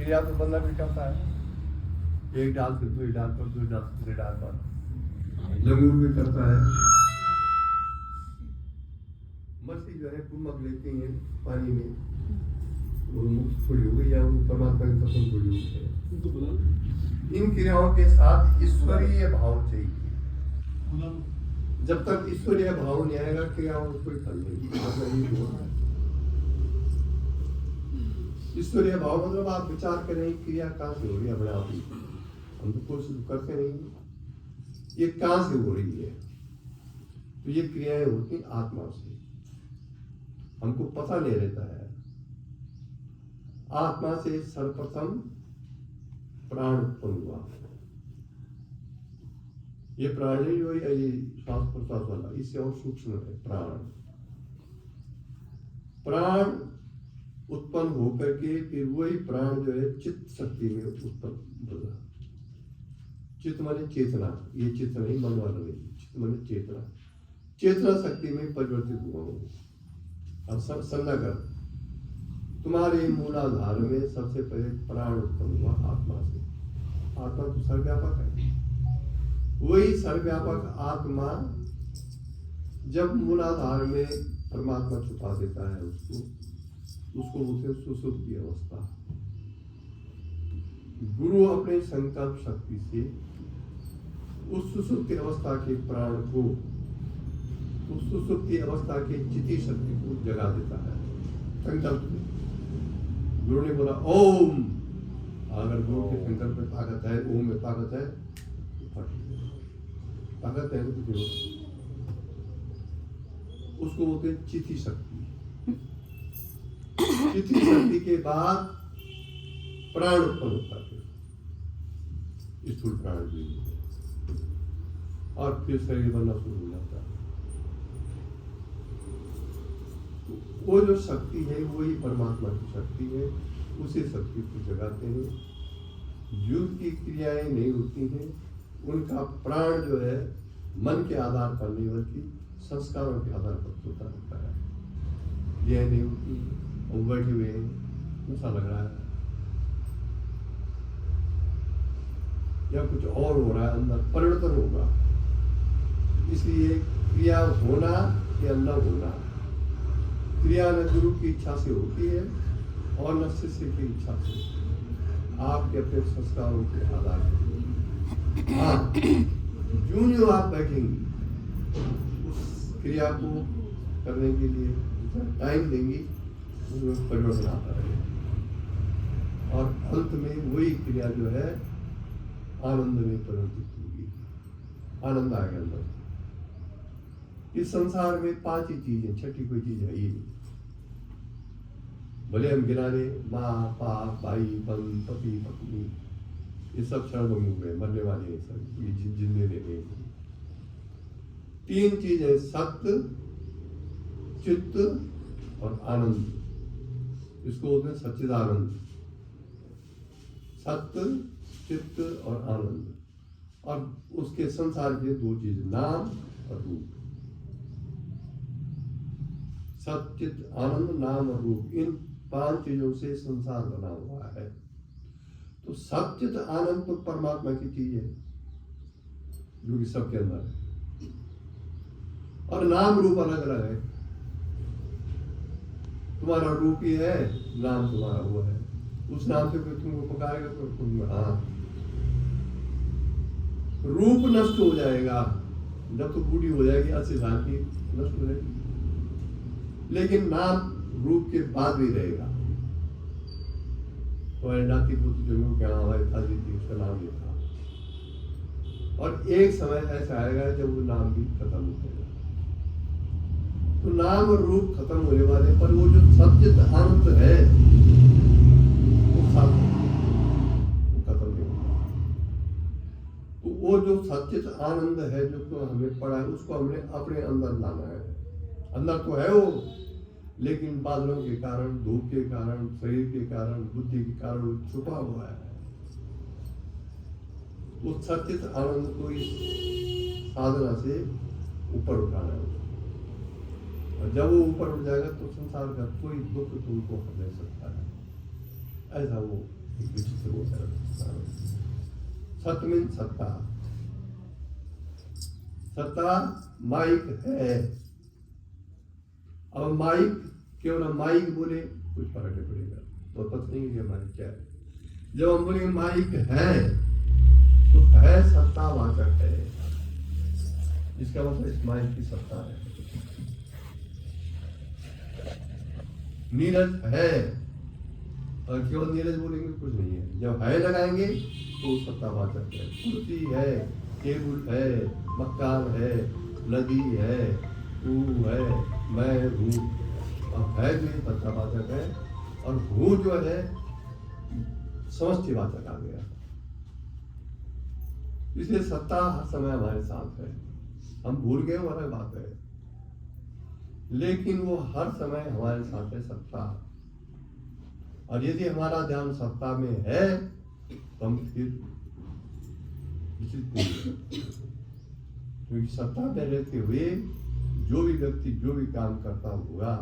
क्रिया तो बंदा भी करता है, एक डाल से दूसरी डाल पर, दूसरी डाल से तीसरी डाल पर, लंगूर भी करता है। मछली जो है कुमक लेती है पानी में, वो मुक्त थोड़ी हो गई या वो परमात्मा की पसंद थोड़ी हो गई है। इन क्रियाओं के साथ ईश्वरीय भाव चाहिए। जब तक ईश्वरीय भाव नहीं आएगा क्रियाओं में कोई फल नहीं। ईश्वरीय भाव मतलब आप विचार करें क्रिया कहाँ से हो रही है अपने आप ही, हम तो कोशिश करते नहीं, ये कहाँ से हो रही है। तो ये क्रियाएं होती आत्मा से, हमको पता नहीं रहता है। आत्मा से सर्वप्रथम प्राण उत्पन्न हुआ। ये प्राण ही जो है ये श्वास प्रश्वास वाला, इससे और सूक्ष्म है प्राण। प्राण उत्पन्न होकर के फिर वही प्राण जो है चित्त शक्ति में उत्पन्न होगा। चित्त माने चेतना, ये चित्त नहीं मन वाला नहीं, चित्त माने चेतना, चेतना शक्ति में परिवर्तित हुआ। अब समझा कर, तुम्हारे मूलाधार में सबसे पहले प्राण उत्पन्न हुआ आत्मा से। आत्मा तो सर्वव्यापक है, वही सर्वव्यापक आत्मा जब मूलाधार में परमात्मा छुपा देता है उसको बोलते हैं सुसुप्ति अवस्था। गुरु अपने संकल्प शक्ति से उस सुसुप्ति अवस्था के प्राण को, उस सुसुप्ति अवस्था के चिति शक्ति को जगा देता है संकल्प में। गुरु ने बोला ओम, अगर गुरु के संकल्प में ताकत है, ओम में ताकत है, ताकत है तो कुछ उसको बोलते हैं चिति शक्ति। चिति शक्ति के बाद प्राण उत्पन्न होता है, स्थूल प्राण भी, और फिर शरीर बनना शुरू हो जाता है। वो जो शक्ति है वही परमात्मा की शक्ति है, उसी शक्ति को जगाते हैं। जिनकी क्रियाएं नहीं होती हैं उनका प्राण जो है मन के आधार पर नहीं बल्कि संस्कारों के आधार पर होता रहता है। यह नहीं होती, वो बैठे हुए हैं, ऐसा लग रहा है या कुछ और हो रहा है, अंदर परिवर्तन होगा। इसलिए क्रिया होना या न होना, क्रिया न गुरु की इच्छा से होती है और न शिष्य की इच्छा से, आपके अपने संस्कारों के आधार पर। हाँ, जो आप बैठेंगी उस क्रिया को करने के लिए टाइम देंगी, उसमें परिवर्तन आता रहेगा और अंत में वही क्रिया जो है आनंद में परिवर्तित होगी, आनंद आएगा अंदर। इस संसार में 5 ही चीजें, छठी कोई चीज है ही नहीं। भले हम गिना ले, माँ बाप भाई बहन पति पत्नी, ये सब क्षण हुए, मरने वाले हैं सब, ये जिंदे लेने। 3 चीज है, सत्य चित्त और आनंद। इसको बोलते हैं सच्चिदानंद। सत्य चित्त और आनंद, और उसके संसार के 2 चीज, नाम और रूप। सच्चित आनंद, नाम और रूप, इन 5 चीजों से संसार बना हुआ है। तो सच्चित आनंद तो परमात्मा की चीज है जो कि सबके अंदर है, और नाम रूप अलग अलग है। तुम्हारा रूप ही है, नाम तुम्हारा वो है। उस नाम से कोई तुमको पुकारेगा तो तुम हाँ, रूप नष्ट हो जाएगा जब तो बूढ़ी हो जाएगी, 80 साल की नष्ट हो जाएगी, लेकिन नाम रूप के बाद भी रहेगा। तो नाती पुत्र जो क्या हमारे दादी थी उसका नाम ये था, और एक समय ऐसा आएगा जब वो नाम भी खत्म हो जाएगा। तो नाम और रूप खत्म होने वाले, पर वो जो सच्चित आनंद है वो खत्म नहीं होगा। तो वो जो सच्चित आनंद है जो तो हमें पड़ा है, उसको हमने अपने अंदर लाना है। अंदर तो है वो, लेकिन बादलों के कारण, धूप के कारण, शरीर के कारण, बुद्धि के कारण वो छुपा हुआ है। उस सच्चित आनंद को इस साधना से ऊपर उठाना है। और जब वो ऊपर उठ जाएगा तो संसार का कोई दुख तुमको हर नहीं सकता है। ऐसा वो विचित्र वो है। सत मीन सत्ता, सत्ता माइक है। अब माइक क्यों ना माइक बोले कुछ फर्क नहीं पड़ेगा, तो पता नहीं कि माइक क्या है। जब हम बोलेंगे माइक है तो है सत्तावाचक है, इसका मतलब इस माइक की सत्ता है। नीरज है, और केवल नीरज बोलेंगे कुछ नहीं है। जब है लगाएंगे तो सत्तावाचक है। कुर्सी है, टेबल है, मकान है, नदी है, तू है, मैं हूँ। अब है जो सत्तावाचक है, और हूँ जो है समष्टिवाचक आ गया। इसलिए सत्ता हर समय हमारे साथ है। हम भूल गए वो अलग बात है, लेकिन वो हर समय हमारे साथ है सत्ता। और यदि हमारा ध्यान सत्ता में है तो हम फिर विचलित नहीं होते। क्योंकि सत्ता में रहते हुए जो भी व्यक्ति जो भी काम करता होगा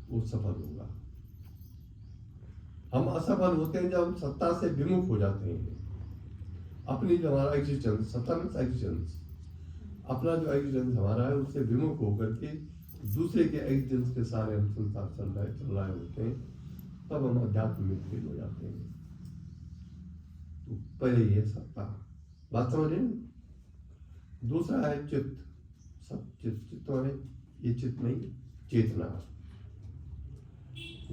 वो सफल होगा। हम असफल होते हैं जब हम सत्ता से विमुख हो जाते हैं। अपनी जो हमारा एग्जिस्टेंस, सत्ता मीन्स एग्जिस्टेंस, अपना जो एग्जिस्टेंस हमारा है उससे विमुख होकर के दूसरे के एग्जिस्टेंस के सारे हम संसार चल रहे होते हैं, तब हम अध्यात्म में फेल हो जाते हैं। तो पहले ये सत्ता बात समझ रहे हैं। दूसरा है चित्त। सब चित्त है, ये चित्त नहीं, चेतना।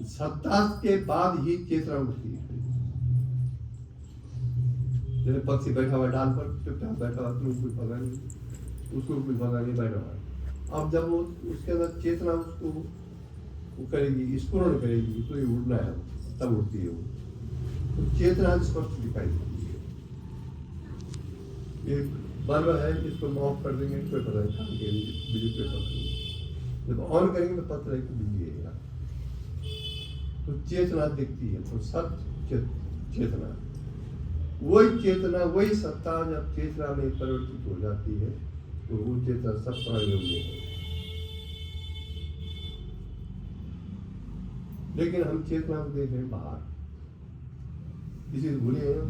सत्ता के बाद ही चेतना उठती है। जैसे पक्षी बैठा हुआ डाल पर, चुपचाप बैठा हुआ, तुम्हें कोई पता नहीं, उसको कोई पता नहीं, बैठा हुआ। अब जब वो उसके अंदर चेतना उसको वो करेगी, स्फुरण करेगी, तो ये उड़ना है, तब उड़ती है वो। तो चेतना स्पष्ट दिखाई देती है। ये बल्ब है, इसको ऑफ कर देंगे कोई पता नहीं, बिजली पे पता नहीं, जब ऑन करेंगे तो पता है कि बिजली है यार। तो चेतना दिखती है। तो सत्य चेतना, वही चेतना, वही सत्ता जब चेतना में परिवर्तित हो जाती है तो वो चेतना सब प्राणियों में है। लेकिन हम चेतना को देख रहे हैं बाहर, इसी भूले हैं।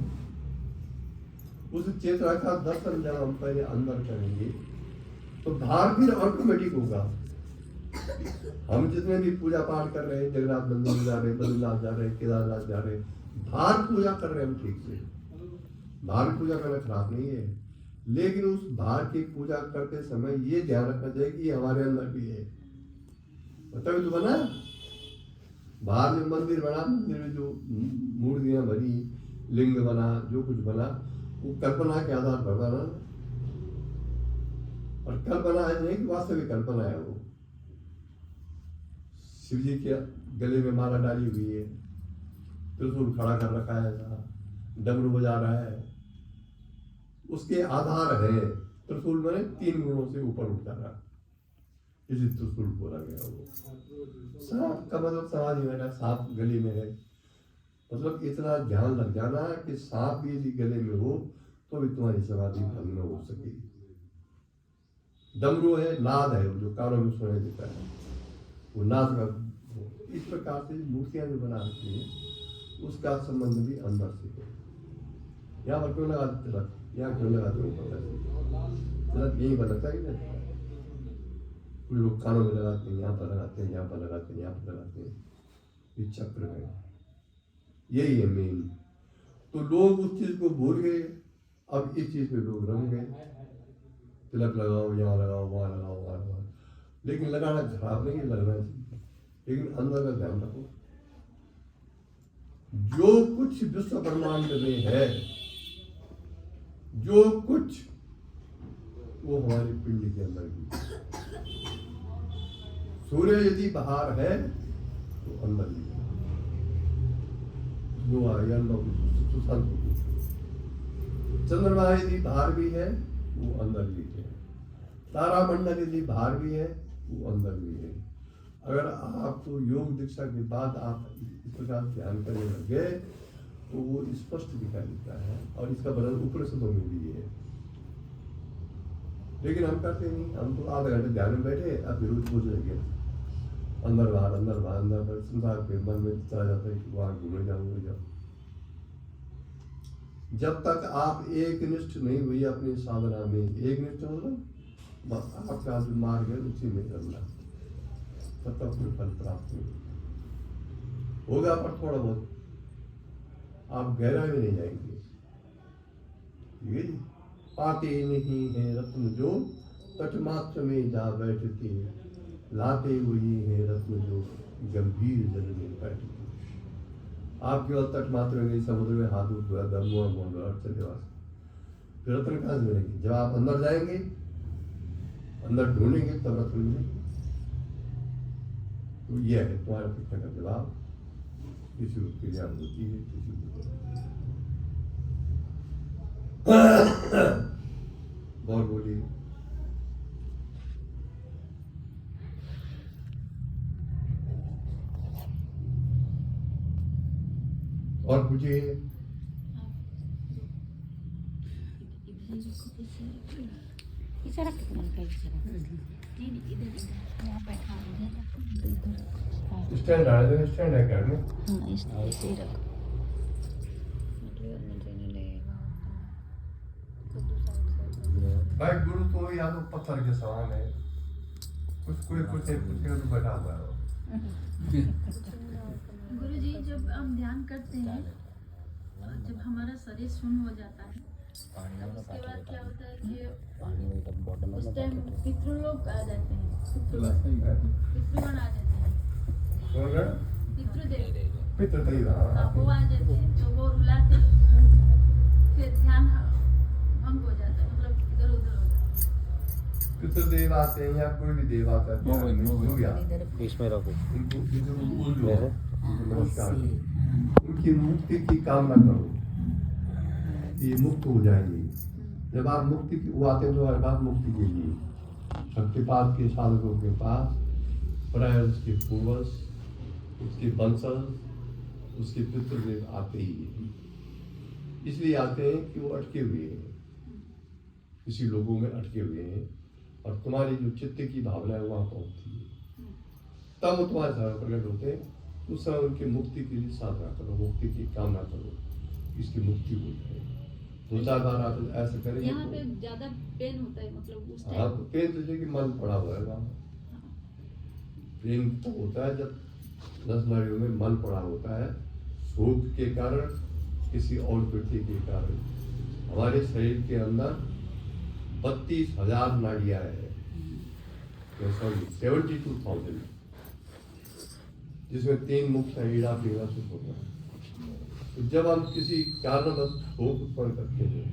उस चेतना का दर्शन जब हम पहले अंदर करेंगे तो बाहर फिर ऑटोमेटिक होगा। हम जितने भी पूजा पाठ कर रहे हैं, जगन्नाथ मंदिर जा रहे हैं, बद्रीनाथ जा रहे हैं, केदारनाथ जा रहे हैं, बाहर पूजा कर रहे हैं हम ठीक से, बाहर पूजा करना खराब नहीं है। लेकिन उस बाहर की पूजा करते समय ये ध्यान रखना चाहिए कि हमारे अंदर भी है। तभी तो बना बाहर में मंदिर बना, मंदिर में जो मूर्तियां बनी, लिंग बना, जो कुछ बना, वो कल्पना के आधार पर बना। और कल्पना है नहीं कि वास्तविक कल्पना है। वो शिव जी के गले में माला डाली हुई है, त्रिशूल खड़ा कर रखा है, डमरू बजा रहा है, उसके आधार है। त्रिशूल में 3 गुणों से ऊपर उठ जा रहा, इसी त्रिशूल बोला गया। वो सांप का मतलब समाधि में है, सांप गले में है, मतलब इतना ध्यान लग जाना है कि सांप भी यदि गले में हो तो भी तुम्हारी समाधि भंग न हो सके। डमरू है, नाद है, जो कानों में सुनाई देता है, वो नाद का। इस प्रकार से मूर्तियां जो बना रखी है उसका संबंध भी अंदर से है। यहाँ पर क्यों लगाते तिलक, यहाँ क्यों लगाते हो पता है, तिलक यही बनता है कि नहीं? कुछ लोग कानों में लगाते हैं, यहाँ पर लगाते हैं, यहाँ पर लगाते हैं, यहाँ पर लगाते हैं, ये चक्र है, यही है मेन। तो लोग उस चीज को भूल गए, अब इस चीज पे लोग रंग गए, तिलक लगाओ, यहाँ लगाओ, वहाँ लगाओ, वहाँ लगाओ। लेकिन लगाना खराब नहीं है, लगना चाहिए, लेकिन अंदर का ध्यान रखो। जो कुछ विश्व ब्रह्मांड में है, जो कुछ, वो हमारे पिंड के अंदर भी। सूर्य यदि बाहर है तो अंदर भी है। चंद्रमा यदि बाहर भी है वो अंदर भी है। तारामंडल यदि बाहर भी है वो अंदर भी है। अगर आपको योग दीक्षा के बाद आप इस प्रकार ध्यान करने लगे तो वो स्पष्ट दिखाई देता है, और इसका वर्णन उपनिषदों में भी है। लेकिन हम करते नहीं, हम तो आधा घंटे ध्यान में बैठे, अब फिर सोच रहे अंदर बाहर, अंदर बाहर, अंदर बाहर, संसार के मन में चला जाता है कि वहाँ घूमने जाओ। जब तक आप एक निष्ठ नहीं हुई अपनी साधना में, एक निष्ठ मतलब बस आपका जो मार्ग है उसी में चलना, तब तक कोई फल प्राप्त नहीं होगा। पर थोड़ा बहुत आप गहराई में नहीं जाएंगे। ठीक है जी। पाते नहीं है रत्न जो तटमात्र में जा बैठते, लाते हुए हैं रत्न जो गंभीर जल में बैठते। आप केवल तटमात्र में गई, समुद्र में हाथ उठा दमुआ बोल रहा चले वास, फिर रत्न कहाँ से मिलेगी? जब आप अंदर जाएंगे, अंदर ढूंढेंगे तब रत्न मिलेगी। तो यह है तुम्हारे प्रश्न का जवाब। किसी को क्रिया होती है, किसी को बहुत बोलिए। और पूछिए। इधर रख के मन का इधर यहाँ बैठा स्टैंड आ रहा है, स्टैंड है घर में। हाँ इसे ही रख। भाई गुरु तो या तो पत्थर के समान है, कुछ कोई कुछ तो बैठा हुआ है। गुरु जी जब हम ध्यान करते हैं, जब हमारा शरीर शून्य हो जाता है, तब उसके बाद क्या होता है कि उस टाइम पितृलोक आ जाते हैं, पितृगण आ जाते हैं, पितृदेव वो आ जाते हैं, तो वो रुलाते हैं, फिर ध्यान भंग हो जाता है, मतलब इधर उधर हो जाता है। पितृदेव आते हैं या कोई भी देव आता है, इसमें रखो। नमस्कार। उनकी मुक्ति की कामना करो, ये मुक्त हो जाएंगे। जब आप मुक्ति की वो आते हैं तो हर बात मुक्ति के लिए शक्तिपात के साधकों के पास प्राय उसके पूर्वज, उसके वंशज, उसके पितृदेव आते ही हैं। इसलिए आते हैं कि वो अटके हुए हैं, किसी लोगों में अटके हुए हैं, और तुम्हारी जो चित्त की भावना है वहाँ पहुँचती है, तब वो तुम्हारे सामने प्रकट होते हैं। उस समय उनकी मुक्ति के लिए साधना करो, मुक्ति की कामना करो, इसकी मुक्ति हो जाए। दो चार बार आप ऐसे करेंगे। यहाँ पे ज्यादा पेन होता है, मतलब उस हाँ, तो पेन तो कि मन पड़ा हुआ है वहाँ। पेन तो होता है जब नस नाड़ियों में मन पड़ा होता है, शोक के कारण, किसी और व्यक्ति के कारण। हमारे शरीर के अंदर 32,000 नाड़ियाँ हैं, 72,000, जिसमें 3 मुख्य हैं, ईड़ा पीड़ा सुख होता है। तो जब हम किसी कारणवश शोक उत्पन्न करते हैं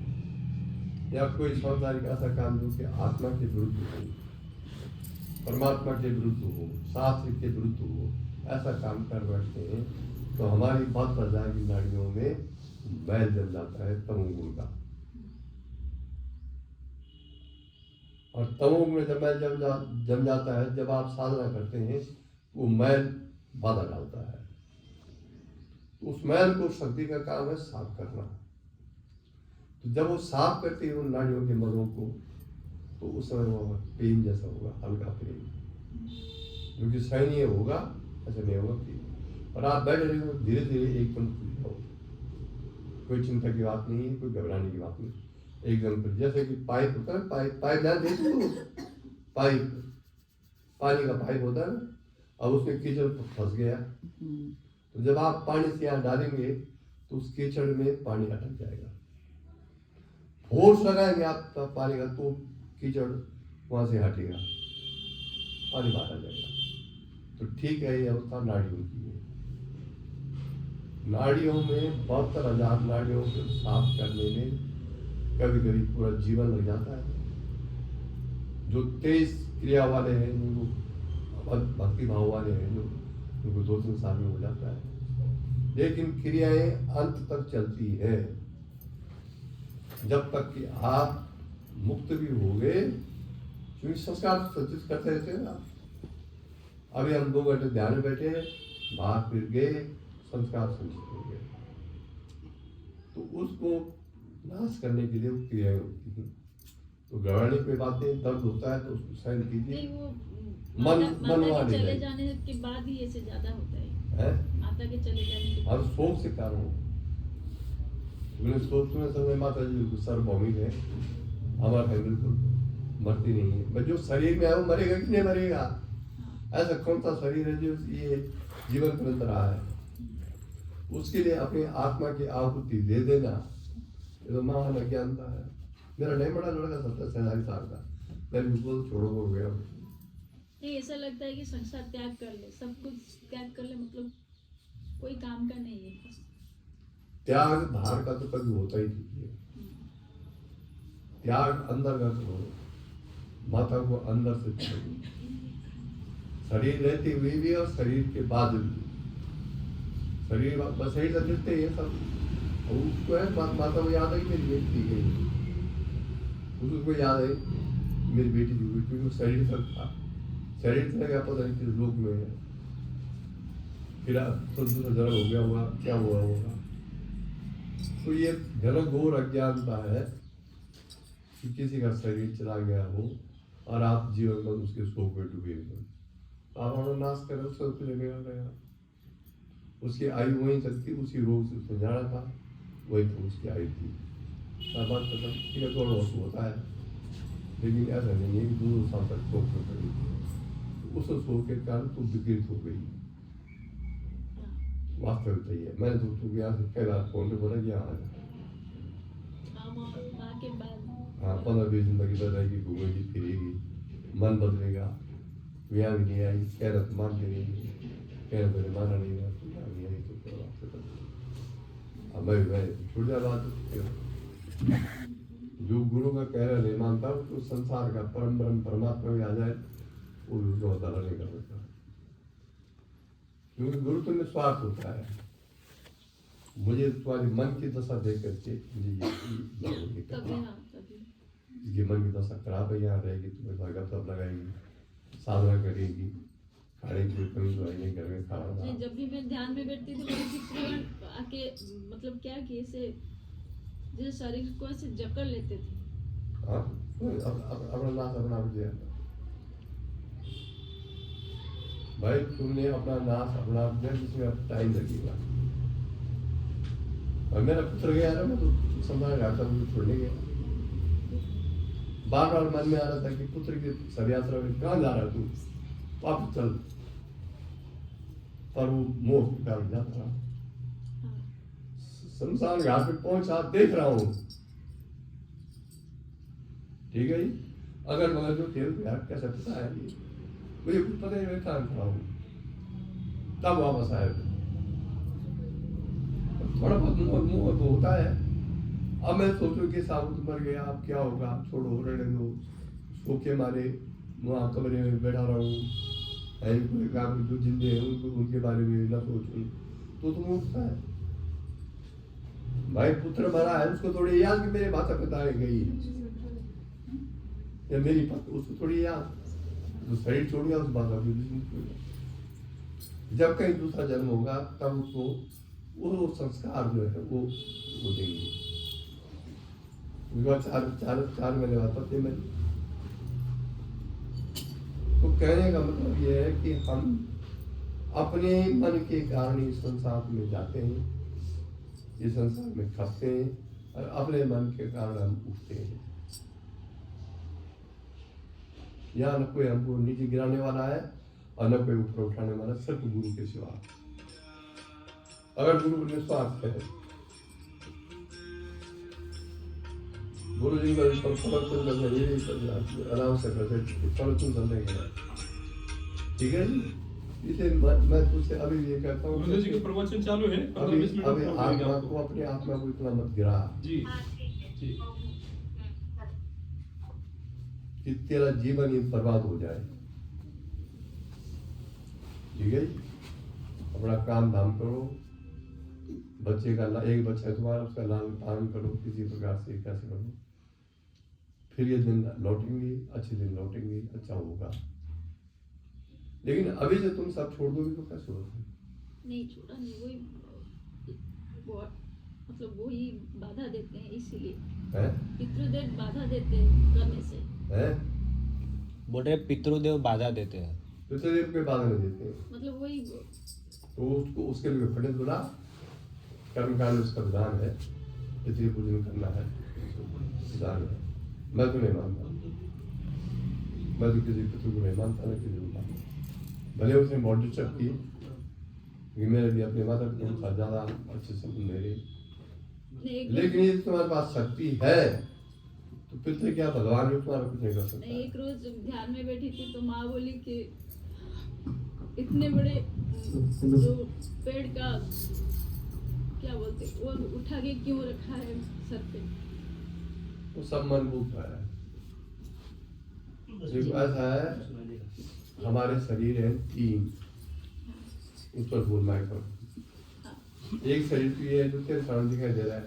या कोई सांसारिक ऐसा काम जो कि आत्मा के विरुद्ध हो, परमात्मा के विरुद्ध हो, शास्त्र के विरुद्ध हो, ऐसा काम कर बैठते हैं, तो हमारी 72,000 की नाड़ियों में मैल जम जाता है तमोगुण का। और तमोगुण में जब मैल जम जाता है, जब आप साधना करते हैं, वो मैल बाधा डालता है। उस मैल को शक्ति का काम है साफ करना। तो जब वो साफ करते हैं उन नाड़ियों के मदों को, तो उस समय वो पेन जैसा होगा, हल्का पेन, जो कि सहनीय होगा, ऐसा नहीं होगा कि। और आप बैठ रहे हो, धीरे धीरे एकदम खुल जाओ, कोई चिंता की बात नहीं है, कोई घबराने की बात नहीं, एकदम खुल। जैसे कि पाइप होता है, पाइप ध्यान देते हो, पाइप पानी का पाइप होता है ना, अब उसमें कीचड़ फंस गया, तो जब आप पानी से यहाँ डालेंगे तो उस कीचड़ में पानी अटक जाएगा। फोर्स लगाएंगे आप पानी का, तो कीचड़ वहाँ से हटेगा, पानी बाहर आ जाएगा। तो ठीक है, ये अवस्था नाड़ियों की है। नाड़ियों में 72,000 नाड़ियों को साफ करने में कभी कभी पूरा जीवन लग जाता है। जो तेज क्रिया वाले हैं, जो भक्ति भाव वाले हैं, जो उनको 2-3 साल में हो जाता है, लेकिन क्रियाएं अंत तक चलती है, जब तक कि आप मुक्त भी हो गए। क्योंकि संस्कार संचित करते रहते हैं ना। अभी हम 2 घंटे ध्यान में बैठे, बाहर फिर गए, संस्कार संचित हो गए, तो उसको नाश करने के लिए क्रियाएं होती हैं। तो घबराने की बातें, दर्द होता है तो उसको सहन कीजिए। मन वाले चले जाने के बाद ही ऐसे ज्यादा होता है, माता के चले जाने के बाद शोक से कारण मैंने सोचते में समय माता जी बिल्कुल सार्वभौमिक है, अमर है, बिल्कुल मरती नहीं है। बस जो शरीर में है वो मरेगा कि नहीं मरेगा? ऐसा कौन सा शरीर है जो ये जीवन निरंतर रहा है? उसके लिए अपनी आत्मा की आहुति दे देना, ये तो महान अज्ञानता है। मेरा नहीं बड़ा लड़का 70-47 साल का, मैं बिल्कुल छोड़ो हो गया। नहीं, ऐसा लगता है कि संसार त्याग कर ले, सब कुछ त्याग कर ले, मतलब कोई काम का नहीं है। त्याग बाहर का तो कभी होता ही नहीं है, त्याग अंदर का करो। माता को अंदर से छोड़ो, शरीर रहते हुए भी और शरीर के बाद भी। शरीर बस सही लगते हैं सब, और उसको है माता को याद है कि मेरी बेटी थी गई, उसको याद है मेरी बेटी थी गई, क्योंकि शरीर सब था। शरीर से क्या पता नहीं किस लोक में है, फिर तो दूसरा जन्म हो गया होगा, क्या हुआ होगा। तो ये घनघोर अज्ञानता है कि किसी का शरीर चला गया हो और आप जीवन में उसके शोक में डूबे हुए, आप अपना नाश करें, उससे उसने गया, उसकी आयु वहीं तक थी, उसी रोग से उसने जाना था, वही तो उसकी आयु थी। बात खत्म। ठीक है, थोड़ा बहुत होता है, लेकिन ऐसा नहीं है कि 2 साल तक शोक में पड़ी थी। उस शोक के कारण तो विकृत हो गई, वास्तविकता ही है। मैंने तो यहाँ से पहला फोन पे बोला कि हाँ के बाद हाँ 15-20 दिन तक इधर रहेगी, घूमेगी फिरेगी, मन बदलेगा। यहाँ भी नहीं आई, कह रहा तो मान के नहीं, कह रहा तो माना नहीं रहा, नहीं आई तो अब मैं छूट जा बात। जो गुरु का कह रहा नहीं मानता, तो संसार का परम ब्रह्म परमात्मा में आ जाए, वो उसको अदालत नहीं कर सकता, क्योंकि गुरु तो निस्वार्थ होता है। मुझे तुम्हारी मन की दशा देख करके मुझे ये मन की दशा खराब है, यहाँ रहेगी, तुम्हें भगत सब लगाएगी, साधना करेगी, खाने की कमी तो नहीं, घर में खाना। जब भी मैं ध्यान में बैठती थी, मेरे पितृगण आके मतलब क्या कि ऐसे जैसे शरीर को ऐसे जकड़ लेते थे। हाँ, अपना नाश अपना दिया भाई, तुमने अपना नाश अपना दिया, जिसमें अब टाइम लगेगा। और मेरा पुत्र गया ना, मैं तो समझा रहा था, मुझे छोड़ने गया। बार बार मन में आ रहा था कि पुत्र की शव यात्रा में कहाँ जा रहा तू, वापस चल, पर वो मोह के कारण जाता रहा। शमशान घाट पे पहुंचा, देख रहा हूँ, ठीक है जी, अगर मगर जो थे यार कैसा पता है, ये मुझे कुछ पता नहीं, मैं कहाँ खड़ा हूँ। तब वापस आया, थोड़ा बहुत मुंह तो होता है। अब मैं सोचूं कि साबुत मर गया, अब क्या होगा, छोड़ो, रहने दो, सो के मारे वहाँ कमरे में बैठा रहूँ, कोई काम जो जिंदे हैं उनको उनके बारे में न सोचूं, तो तुम उठता है। भाई पुत्र मरा है, उसको थोड़ी याद कि मेरे माता पिता है गई, या मेरी पत्नी, उसको थोड़ी याद, तो शरीर छोड़ गया उस बात का। जब कहीं दूसरा जन्म होगा तब उसको वो संस्कार जो है वो देंगे। चार महीने बाद पत्नी मरी। तो कहने का मतलब ये है कि हम अपने मन के कारण इस संसार में जाते हैं, इस संसार में खपते हैं, और अपने मन के कारण हम उठते हैं। यहाँ न कोई हमको नीचे गिराने वाला है और न कोई ऊपर उठाने वाला, सिर्फ गुरु के सिवा। अगर गुरु निस्वार्थ है, गुरु जी का आराम से ठीक है जी। इसे मैं तुझसे अभी ये कहता हूँ, गुरुदेव जी के प्रवचन चालू है, अभी आत्मा को, अपने आत्मा को इतना मत गिरा जी जी, कि तेरा जीवन ही बर्बाद हो जाए। ठीक है जी, अपना काम धाम करो, बच्चे का एक बच्चा है तुम्हारा, उसका लालन पालन करो किसी प्रकार से, कैसे करो, फिर ये दिन लौटेंगे, अच्छे दिन लौटेंगे, अच्छा होगा। लेकिन अभी से तुम सब छोड़ दोगे तो कैसे होगा? नहीं छोड़ा नहीं, वही मतलब वही बाधा देते हैं, इसीलिए पितृदेव बाधा देते हैं करने से। बोल रहे पितृदेव बाधा देते हैं, पितृदेव के बाधा नहीं देते हैं, मतलब वही तो उसको उसके लिए खंडित बोला, कर्मकांड उसका विधान है, इसलिए पूजन करना है, सिद्धांत है। मैं तो नहीं मानता, मैं तो किसी पितृ को नहीं मानता, ना किसी को मानता। भले उसने बॉडी चेक की कि मेरे भी अपने माता पिता के साथ ज़्यादा अच्छे संबंध मेरे, लेकिन ये तुम्हारे पास शक्ति है तो पितृ क्या भगवान भी तुम्हारा कुछ नहीं कर सकता। एक रोज ध्यान में बैठी थी तो माँ बोली कि इतने बड़े जो पेड़ का क्या बोलते वो उठा के क्यों रखा है सर पे। वो सब मन भूख है। देखो ऐसा है, हमारे शरीर है 3, उस पर बोलना है करो। एक शरीर तो ये है जो तेरे सामने दिखाई दे रहा है,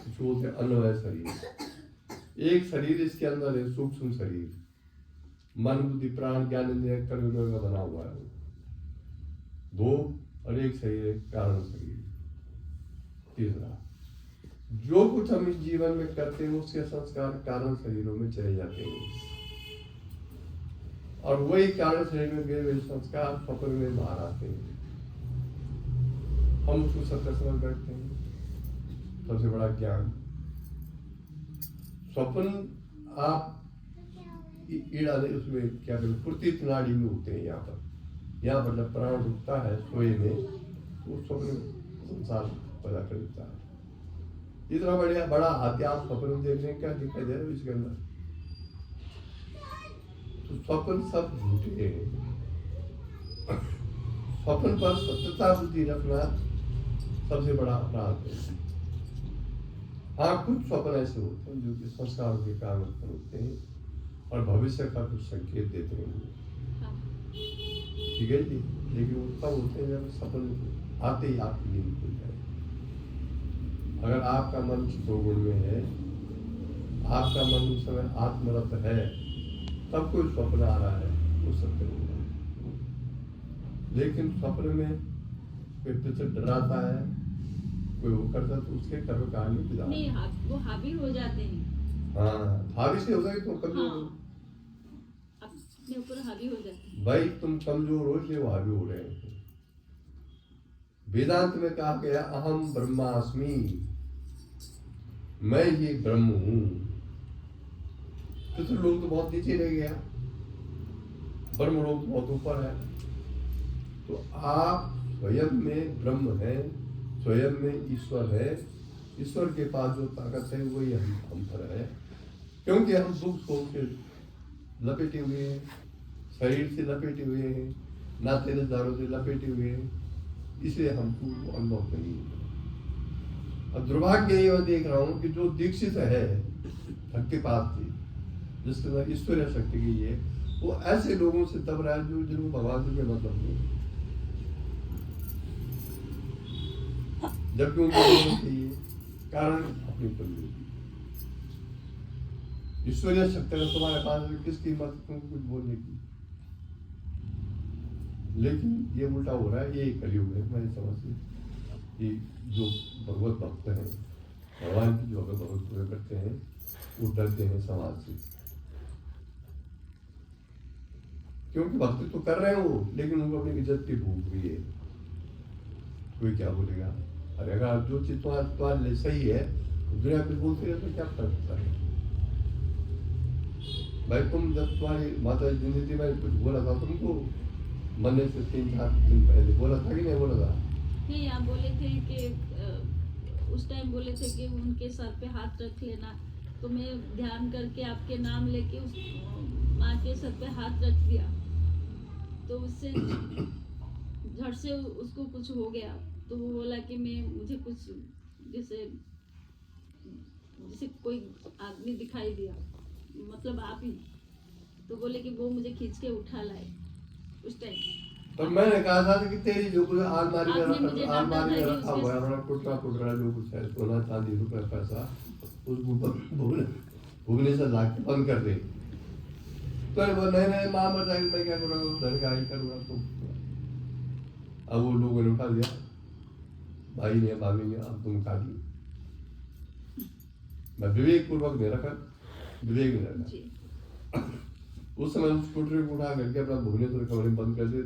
जो बोलते हैं अन्नमय शरीर। एक शरीर इसके अंदर है सूक्ष्म शरीर, मन बुद्धि प्राण ज्ञान इंद्रिय कर्म का बना हुआ है। 2 और एक शरीर है कारण शरीर। तीसरा, जो कुछ हम इस जीवन में करते हैं उसके संस्कार कारण शरीरों में चले जाते हैं, और वही कारण शरीर में गए हुए संस्कार स्वप्न में बाहर आते हैं। हम उसको सत्य समझ बैठते हैं। सबसे बड़ा ज्ञान स्वप्न, आप ईड़ा नहीं उसमें क्या कहते हैं, पूर्ति नाड़ी में होते हैं। यहाँ पर जब प्राण उठता है सोए में, उस स्वप्न संसार पैदा कर देता है। इतना बड़ा अध्यात्म स्वप्न देखने क्या दिखाई दे रहा है इसके अंदर। तो स्वप्न सब झूठे हैं। स्वप्न पर सत्यता बुद्धि रखना सबसे बड़ा अपराध है। हाँ, कुछ स्वप्न ऐसे होते हैं जो कि संस्कारों के कारण उत्पन्न होते हैं और भविष्य का कुछ संकेत देते हैं, ठीक है जी। लेकिन वो तब होते हैं जब सपन आते ही आपकी नींद खुल जाए। अगर आपका मन चित्तोगुण में है, आपका मन उस समय आत्मरत है, तब कोई स्वप्न आ रहा है वो सत्य नहीं है। लेकिन स्वप्न में कोई पितर डराता है, कोई वो करता, तो उसके कर्म कांड में विधान नहीं, वो हावी हो जाते हैं। हाँ, हावी से होता है तो कमजोर हो। अपने ऊपर हावी हो जाते हैं। भाई तुम कमजोर हो इसलिए वो हावी हो रहे हैं। वेदांत में कहा गया अहम ब्रह्मास्मि, मैं ही ब्रह्म हूं। तो लोग तो बहुत नीचे रह गया, ब्रह्म लोग तो बहुत ऊपर है। तो आप स्वयं में ब्रह्म है, स्वयं में ईश्वर है। ईश्वर के पास जो ताकत है वही हम पर है, क्योंकि हम दुख शोक से लपेटे हुए हैं, शरीर से लपेटे हुए हैं, नाते रिश्तेदारों से लपेटे हुए हैं, इसलिए हमको अनुभव नहीं है। अब दुर्भाग्य ये मैं देख रहा हूँ कि जो दीक्षित है के पास थी, जिसके अंदर ईश्वरीय शक्ति की है, वो ऐसे लोगों से दब रहा है जो जिनको भगवान जी के मतलब नहीं, जबकि उनको होना चाहिए। कारण अपनी कमजोरी। ईश्वरीय शक्ति है तुम्हारे पास, किसकी मत तुमको कुछ बोलने की। लेकिन ये उल्टा हो रहा है, ये कलयुग है। मैं समझती कि जो भगवत भक्त हैं, भगवान की जो भगवत पूरे करते हैं, वो डरते हैं समाज से, क्योंकि भक्ति तो कर रहे हो लेकिन उनको अपनी इज्जत की भूख भी है। कोई क्या बोलेगा? अरे अगर जो चीज तुम्हारे लिए सही है दुनिया कुछ बोलती है तो क्या करता है भाई। तुम जब तुम्हारी माता जिंदगी में कुछ बोला था, तुमको मरने से 3-4 दिन पहले बोला था कि नहीं बोला था? नहीं, आप बोले थे कि उस टाइम बोले थे कि उनके सर पे हाथ रख लेना, तो मैं ध्यान करके आपके नाम लेके उस माँ के सर पे हाथ रख दिया, तो उससे झट से उसको कुछ हो गया। तो वो बोला कि मुझे कुछ जैसे कोई आदमी दिखाई दिया, मतलब आप ही, तो बोले कि वो मुझे खींच के उठा लाए उस टाइम। तो मैंने कहा था कि तेरी जो कुछ अलमारी में रखा हुआ है, हमारा टुकड़ा जो कुछ है, सोना चांदी रुपया पैसा, उसको भूगने से लाके बंद कर दे। तो वो नहीं माँ मर जाएगी, मैं क्या करूँगा, धन का ही करूँगा। तो अब वो लोगों ने उठा दिया, भाई ने भाभी ने, अब तुम उठा दी। मैं विवेक पूर्वक नहीं रखा, विवेक नहीं रखा। उस समय उस स्कूटर को उठा करके अपना भुवनेश्वर कमरे बंद कर दिए,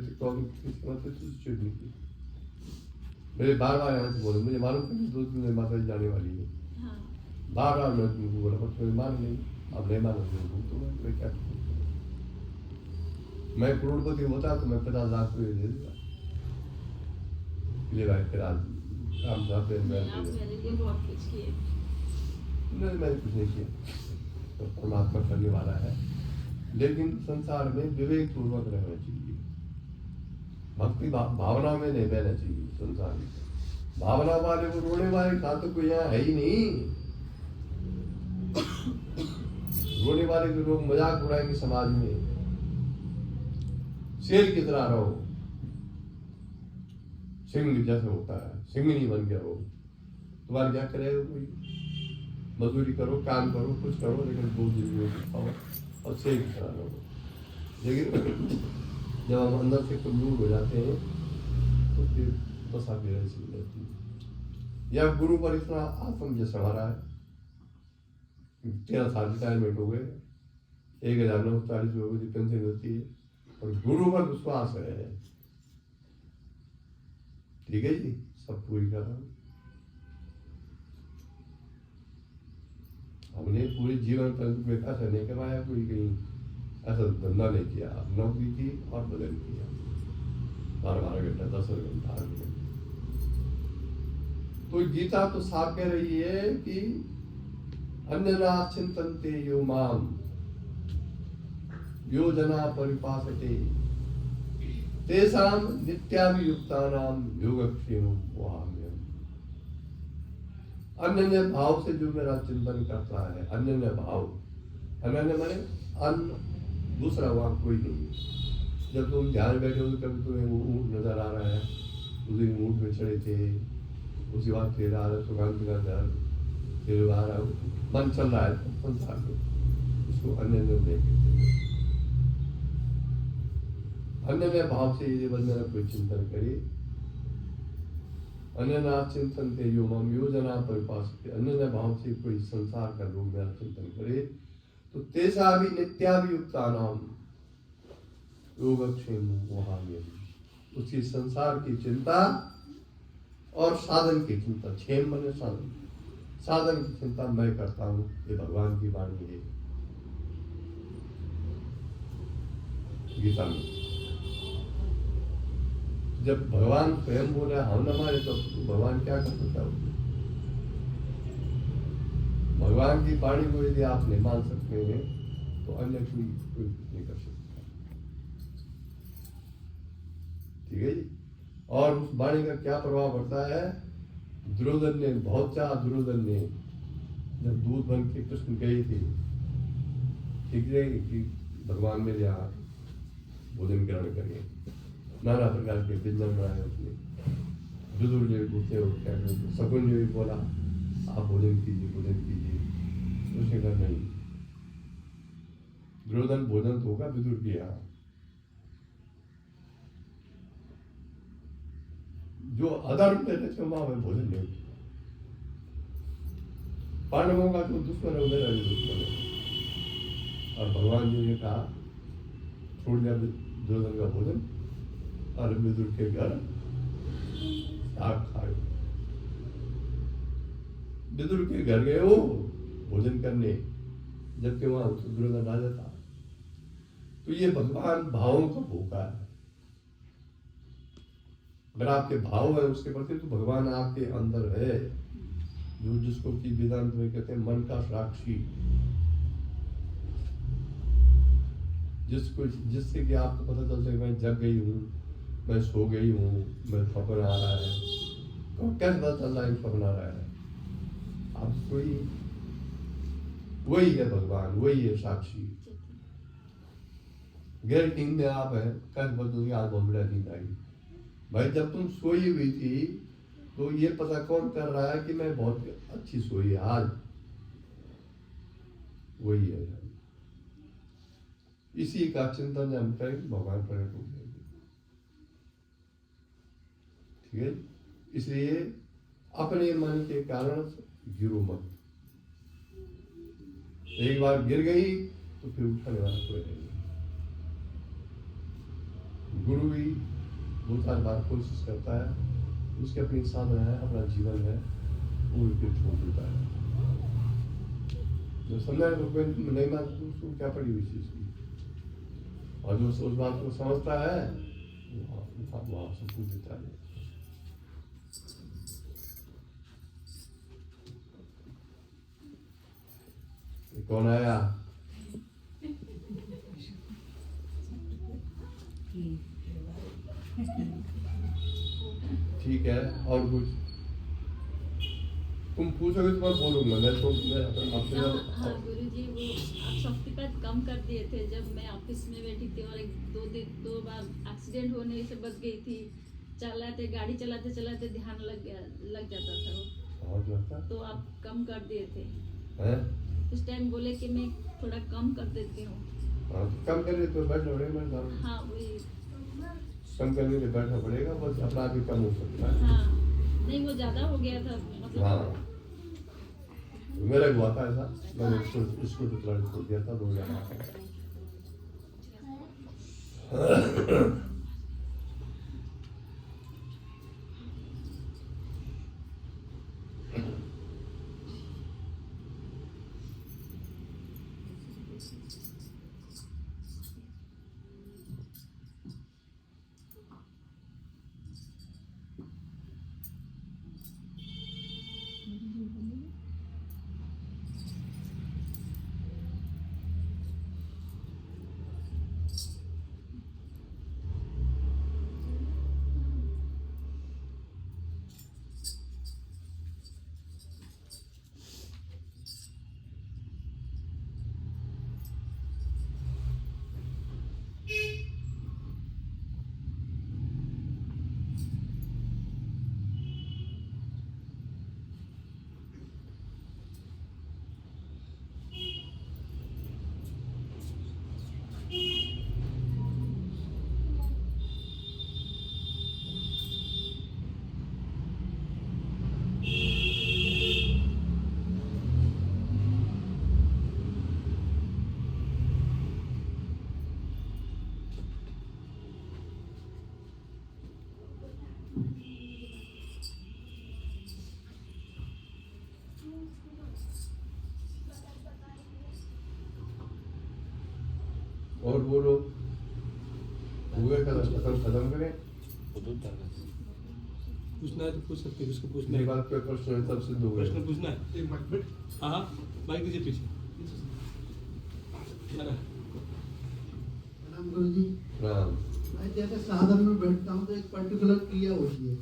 तो मेरे बार बार यहाँ से बोले, मुझे मालूम था कि 2 दिन में माता जी जाने वाली है। हाँ बार बार मैं तुमको बोला, पर तुम्हें मान नहीं, अब नहीं मानो तो मैं क्या करूं? मैं करोड़पति होता तो मैं 50 लाख रुपये दे देता। ले भाई फिर आज काम साहब आप मेरे लिए बहुत कुछ किए। नहीं, मैंने कुछ नहीं किया, तो परमात्मा करने वाला है। लेकिन संसार में विवेक पूर्वक रहना चाहिए, भक्ति भावना में नहीं बहना चाहिए। संसार में भावना वाले को, रोने वाले का तो कोई यहाँ है ही नहीं। रोने वाले के लोग मजाक उड़ाएंगे समाज में। शेर की तरह रहो, सिंह जैसे होता है, सिंह नहीं बन गया हो। तुम्हारा क्या करेगा कोई? मजदूरी करो, काम करो, कुछ करो, लेकिन 2 दिन खाओ और शेर की तरह रहो। लेकिन जब हम अंदर से कमजोर हो जाते हैं तो फिर दशा बेहसी हो जाती है। या गुरु पर इतना आत्मविश्वास हमारा है, 13 साल रिटायरमेंट हो गए, 1940 रुपये की पेंशन होती है, और गुरु पर विश्वास है। ठीक है जी, सब पूरी कर रहा हूँ। हमने पूरे जीवन तंत्र में पैसा नहीं कमाया, कोई कहीं ऐसा धंधा नहीं किया, नौकरी की और बदल किया, 12 घंटा 10 घंटा 8 घंटे। तो गीता तो साफ कह रही है कि अन्यना चिंतन्ते यो माम यो जना परिपासते तेषां नित्याभियुक्तानां योगक्षेमं वहाम्यहम्। अनन्य भाव से जो मेरा चिंतन करता है, अनन्य भाव, अनन्य माने अन्य दूसरा वहां कोई नहीं। जब तुम ध्यान बैठे हो तो कभी तुम्हें वो ऊँट नजर आ रहा है, उस दिन ऊँट में चढ़े थे, उसके बाद फिर आ रहा सुगंध का दर्द, फिर आ रहा मन चल रहा है संसार में, उसको अनन्य नहीं कहते। अन्य भाव से यदि बंदे कोई चिंतन करे, अन्य चिंतन ते यो मम योजना परिपास, अन्य भाव से कोई संसार का लोग मेरा चिंतन करे तो तेसा भी नित्याभियुक्ता नाम योगक्षेम वहाम्यहम्। उसकी संसार की चिंता और साधन की चिंता, क्षेम बने साधन, साधन की चिंता मैं करता हूँ। ये भगवान की वाणी है गीता में। जब भगवान स्वयं बोल रहे हम न माने तो भगवान क्या कर सकता है? भगवान की वाणी को यदि आप नहीं मान सकते हैं तो अन्य कोई नहीं कर सकता। ठीक है जी। और उस वाणी का क्या प्रभाव पड़ता है? दुर्योधन ने बहुत चाहा, दुर्योधन ने जब दूध बन के कृष्ण गई थी, ठीक है कि भगवान मेरे यहाँ भोजन ग्रहण करिए, नाना प्रकार के व्यंजन बनाए उसने। विदुर जो पूछते हो क्या करते, शकुन जो भी बोला आप भोजन कीजिए, भोजन कीजिए, उसने कहा नहीं। दुर्योधन भोजन तो होगा विदुर के यहाँ, जो अधर्म पे रहते वहां में भोजन नहीं। पांडवों का जो दुश्मन है मेरा भी दुश्मन है। और भगवान जी ने कहा छोड़ दिया दुर्योधन का भोजन और विदुर के घर साग खाए। विदुर के घर गए वो भोजन करने, जबकि वहां दुर्योधन राजा था। तो ये भगवान भावों का भूखा है। अगर आपके भाव है उसके प्रति तो भगवान आपके अंदर है, जो जिसको कि वेदांत में कहते हैं मन का साक्षी, जिससे कि आपको पता चल सके मैं जग गई हूँ, मैं सो गई हूँ, मैं सपन आ रहा है। तो कैसे पता चल रहा है सपन आ रहा है? आप कोई वही है भगवान, वही है साक्षी। गैर नींद में आप है, कैसे पता चल आज बहुत बड़ा नींद आई भाई? जब तुम सोई हुई थी तो ये पता कौन कर रहा है कि मैं बहुत अच्छी सोई आज? वही है। इसी का चिंतन हम करें, भगवान प्रकट हो जाएंगे। ठीक है, इसलिए अपने मन के कारण गिरो मत। एक बार गिर गई तो फिर उठाने वाला कोई नहीं। गुरु भी 2-4 बार कोशिश करता है उसके अपनी साधना है, अपना जीवन है, वो विपरीत हो देता है। जो समझा नहीं मानता उसको क्या पड़ी हुई चीज की, और जो उस बात को समझता है वहाँ सब कुछ देता है। कौन आया? ठीक है, और कुछ तुम पूछोगे तो मैं बोलूंगा, मैं तो मैं अपने हाँ गुरुजी, वो आप शक्तिपात कम कर दिए थे जब मैं ऑफिस में बैठी थी और दो बार एक्सीडेंट होने से बच गई थी। गाड़ी चलाते चलाते ध्यान लग जाता था वो, और लगता तो आप कम कर दिए थे। है उस टाइम बोले कि मैं थोड़ा कम कर देती हूँ। कम करने तो बैठना पड़ेगा मेरे सामने, हाँ वही, कम करने लिए बैठना पड़ेगा, बस अपना भी कम हो सकता है। हाँ नहीं वो ज्यादा हो गया था मतलब। हाँ मेरा हुआ था ऐसा, मैंने इसको तो छोड़ दिया था 2008 में। और बोलो, हुए खत्म करें। पूछना है तो पूछ सकते हैं, उसको पूछना ये है। बात पे प्रश्न है, तब सिद्ध हो गए। प्रश्न पूछना है, एक मिनट। हाँ हाँ, माइक दीजिए पीछे। प्रणाम गुरु जी। राम मैं जैसे साधन में बैठता हूँ तो एक पर्टिकुलर क्रिया होती है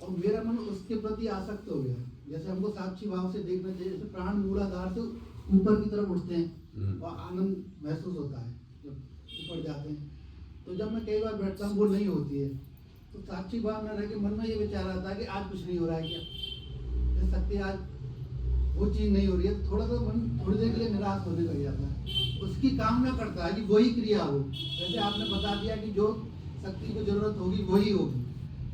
और मेरा मन उसके प्रति आसक्त हो गया। जैसे हमको साक्षी भाव से देखना चाहिए, जैसे प्राण मूलाधार से ऊपर की तरफ उठते हैं और आनंद महसूस होता है जब ऊपर जाते हैं। तो जब मैं कई बार बैठता हूँ वो नहीं होती है, तो साक्षी भाव में रह के मन में ये विचार आता है कि आज कुछ नहीं हो रहा है क्या, जैसे शक्ति आज वो चीज़ नहीं हो रही है, तो थोड़ा सा मन थोड़ी देर के लिए निराश होने लग जाता है। उसकी कामना करता है कि वही क्रिया हो। जैसे आपने बता दिया कि जो शक्ति को जरूरत होगी वही होगी,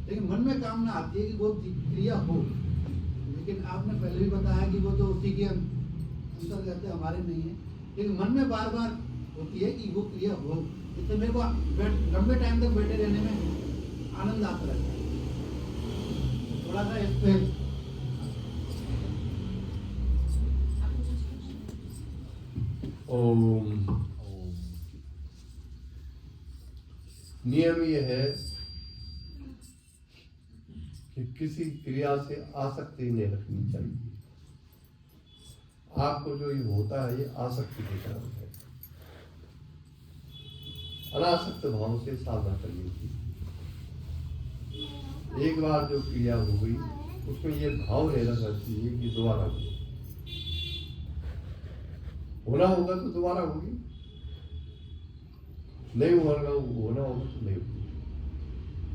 लेकिन मन में कामना आती है कि वो क्रिया हो। लेकिन आपने पहले भी बताया कि वो तो उसी के अंतर्गत हमारे नहीं है, लेकिन मन में बार बार होती है कि वो क्रिया हो। इससे मेरे को लंबे टाइम तक बैठे रहने में आनंद आता रहता है। थोड़ा सा इस पे ओम। नियम ये है कि किसी क्रिया से आसक्ति नहीं रखनी चाहिए। आपको जो ये होता है ये आसक्ति के कारण है। अनासक्त भाव से साधना करनी चाहिए। एक बार जो क्रिया हो गई उसमें ये भाव नहीं रखना चाहिए कि दोबारा होना होगा तो दोबारा होगी, नहीं होना होगा तो नहीं होगी।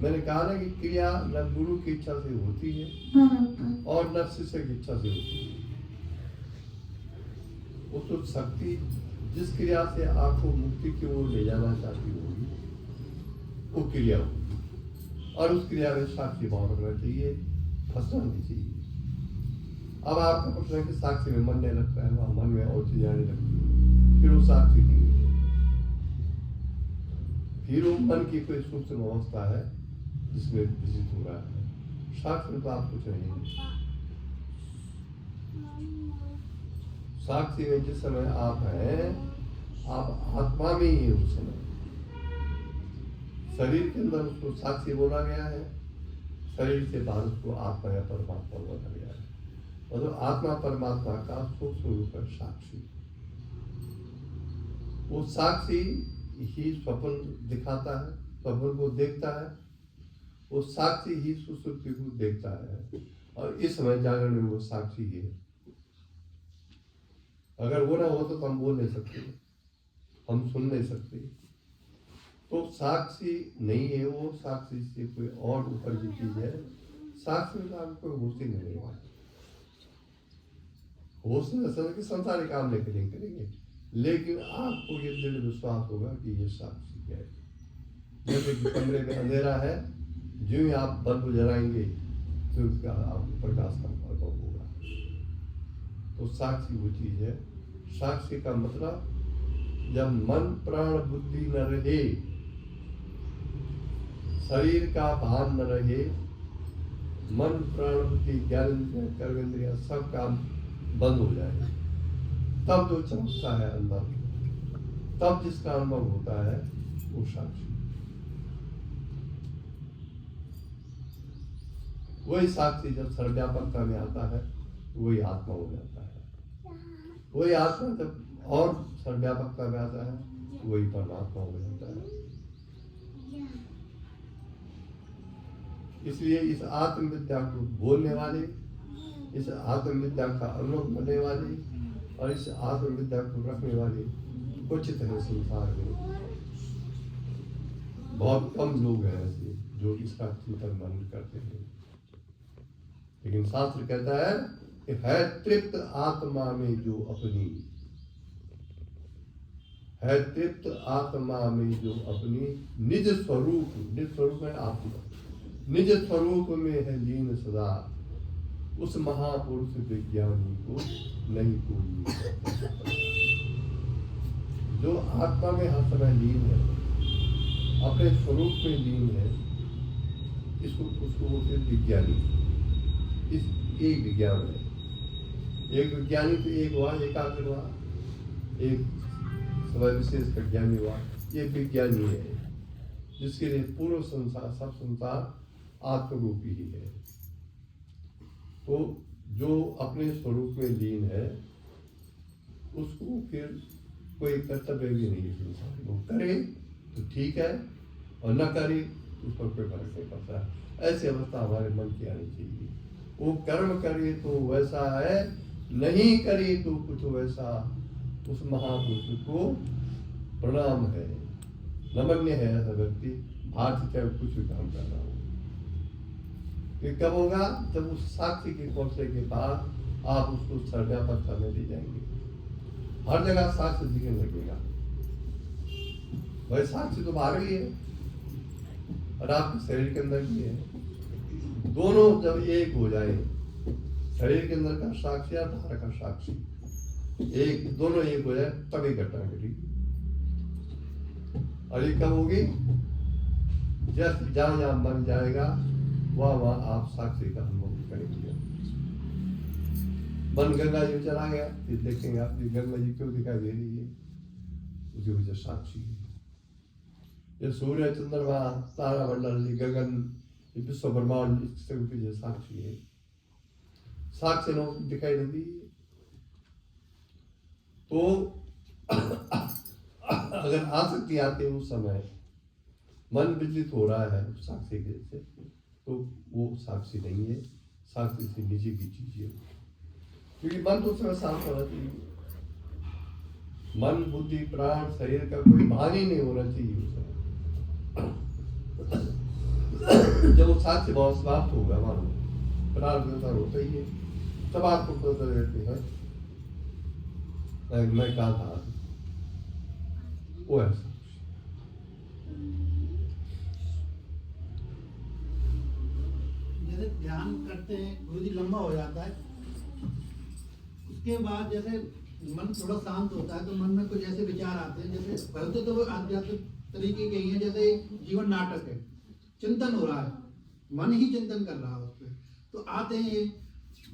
मैंने कहा ना कि क्रिया न गुरु की इच्छा से होती है और न शिष्य की इच्छा से होती है। वो तो शक्ति जिस क्रिया से आपको मुक्ति की ओर ले जाना चाहती होगी वो क्रिया होगी, और उस क्रिया में साक्षी भाव रखना चाहिए, फंसना नहीं चाहिए। अब आपका प्रश्न है कि साक्षी में मन नहीं लगता है, वहां मन में और चीजें आने लगती है, फिर वो साक्षी नहीं है, फिर वो मन की कोई सूक्ष्म अवस्था है जिसमें विजित हो रहा है। साक्षी में तो आप कुछ नहीं है। साक्षी में जिस समय आप हैं, आप आत्मा में ही है उस समय। शरीर के अंदर उसको साक्षी बोला गया है, शरीर से बाहर उसको आत्मा या परमात्मा बोला गया है। मतलब आत्मा परमात्मा का सूक्ष्म रूप है साक्षी। वो साक्षी ही स्वप्न दिखाता है, स्वप्न को देखता है। वो साक्षी ही सुसुप्ति को देखता है, और इस समय जागरण में वो साक्षी ही है। अगर वो ना हो तो हम बोल नहीं सकते, हम सुन नहीं सकते। तो साक्षी नहीं है वो, साक्षी से कोई और ऊपर की चीज है। साक्षी में आपको होश ही नहीं रहेगा। होश में असल के संसारिक काम नहीं करेंगे, लेकिन आपको ये दृढ़ विश्वास होगा कि ये साक्षी है। जैसे कि कमरे में अंधेरा है, जो ही आप बल्ब जलाएंगे तो उसका आपको प्रकाश का अनुभव होगा। तो साक्षी वो चीज है। साक्षी का मतलब जब मन प्राण बुद्धि न रहे, शरीर का भान न रहे, मन प्राण बुद्धि ज्ञान कर्मेंद्रिय सब काम बंद हो जाए, तब जो चमकता है अंदर, तब जिसका अनुभव होता है वो साक्षी। वही साक्षी जब सर्वव्यापकता में आता है वही आत्मा हो जाता है। वही आत्मा जब और सर्वव्यापकता में आता है वही परमात्मा हो जाता है। इसलिए इस आत्मविद्या को बोलने वाले, इस आत्मविद्या का अनुभव करने वाले और इस आत्मविद्या को रखने वाले क्वचित है संसार में। बहुत कम लोग हैं ऐसे जो इसका चिंतन मनन करते हैं। लेकिन शास्त्र कहता है कि है तृप्त आत्मा में जो अपनी, है तृप्त आत्मा में जो अपनी निज स्वरूप, निज स्वरूप में आत्मा, निज स्वरूप में है लीन सदा, उस महापुरुष विज्ञानी को नहीं कोई। जो आत्मा में हर समय लीन है, अपने स्वरूप में लीन है, इसको उसको बोलते हैं विज्ञानी। इस एक विज्ञान है। एक विज्ञानी तो एक हुआ, एकाग्र हुआ, एक समय विशेष का ज्ञानी हुआ। ये विज्ञानी है जिसके लिए पूर्ण संसार, सब संसार आत्मरूपी ही है। तो जो अपने स्वरूप में लीन है उसको फिर कोई कर्तव्य भी नहीं है संसार। वो करे तो ठीक है और न करे तो उस पर कोई फर्क नहीं पड़ता। ऐसी अवस्था हमारे मन की आनी चाहिए। वो कर्म करे तो वैसा है, नहीं करे तो कुछ वैसा। उस महापुरुष को प्रणाम है, नमन्य है ऐसा व्यक्ति, भारत चाहे कुछ भी काम कर रहा हो। ये कब होगा? जब उस साक्षी के पहुंचने के बाद आप उसको सर्वव्यापकता में ले जाएंगे। हर जगह साक्षी दिखने लगेगा। वही साक्षी तो बाहर ही है और आपके शरीर के अंदर भी है। दोनों जब एक हो जाए, शरीर के अंदर का साक्षी और बाहर का साक्षी, एक दोनों एक हो जाए तब एक घटना घटी। और ये कब होगी? जब जहां जहां बन जाएगा वहां आप साक्षी का अनुभव करेंगे। मन गंगा जी चला गया, फिर देखेंगे आप गंगा जी क्यों दिखाई दे रही है, उसकी वजह साक्षी है। ये सूर्य चंद्रमा तारा मंडल गगन विश्व ब्रह्मांड इसके साक्षी है। साक्षी न दिखाई देती है तो अगर आसक्ति आती है उस समय मन विचलित हो रहा है साक्षी के से, तो वो साक्षी नहीं है, साक्षी से नीचे की चीज है। क्योंकि मन तो उस समय शांत होना चाहिए। मन बुद्धि प्राण शरीर का कोई भान ही नहीं होना चाहिए उस समय। जब वो साक्षी भाव समाप्त होगा, मानो प्राण अनुसार होता ही है, तब आपको पता रहती है मैं कहा था वो है साक्षी। जैसे ध्यान करते हैं, गुरुजी लंबा हो जाता है, उसके बाद जैसे मन थोड़ा शांत होता है तो मन में कुछ ऐसे विचार आते हैं, जैसे पहले तो वो आध्यात्मिक तरीके के ही है, जैसे जीवन नाटक है, चिंतन हो रहा है, मन ही चिंतन कर रहा है उस पर। तो आते हैं ये,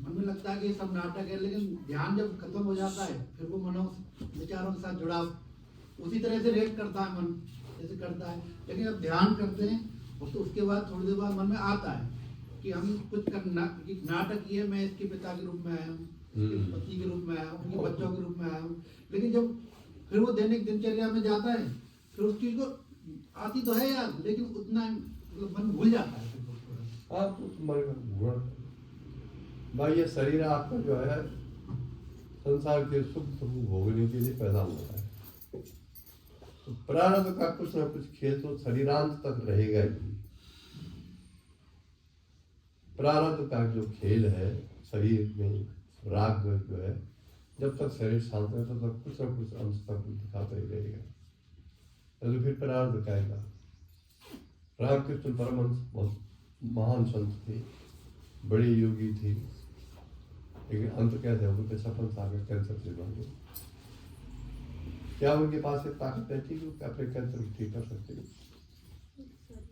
मन में लगता है कि ये सब नाटक है, लेकिन ध्यान जब खत्म हो जाता है फिर वो मनो विचारों के साथ जुड़ाव उसी तरह से रिएक्ट करता है मन जैसे करता है। लेकिन जब ध्यान करते हैं और तो उसके बाद थोड़ी देर बाद मन में आता है कि हम कुछ नाटक ये मैं इसके पिता के रूप में आया हूँ, इसके पति के रूप में आया हूँ, उनके बच्चों के रूप में आया हूँ। लेकिन जब फिर वो दैनिक दिनचर्या में जाता है फिर उस चीज को आती तो है यार, लेकिन उतना मतलब मन भूल जाता है। आप तो भाई ये शरीर आपका जो है संसार के सुख दुख भोगने के लिए पैदा हुआ है, तो प्रारब्ध का कुछ ना कुछ खेल तो शरीरांत तक रहेगा ही। प्रारब्ध का जो खेल है शरीर में राग जो है, जब तक शरीर शांत है तब तक कुछ ना कुछ अंश तक दिखाता ही रहेगा, तो फिर प्रारब्ध कहेगा। रामकृष्ण परमहंस बहुत महान संत थे, बड़े योगी थे, लेकिन अंत कैसे हो गए? 56 साल में कैंसर से मर गए। क्या उनके पास एक ताकत रहती कि अपने कैंसर को ठीक कर सकते?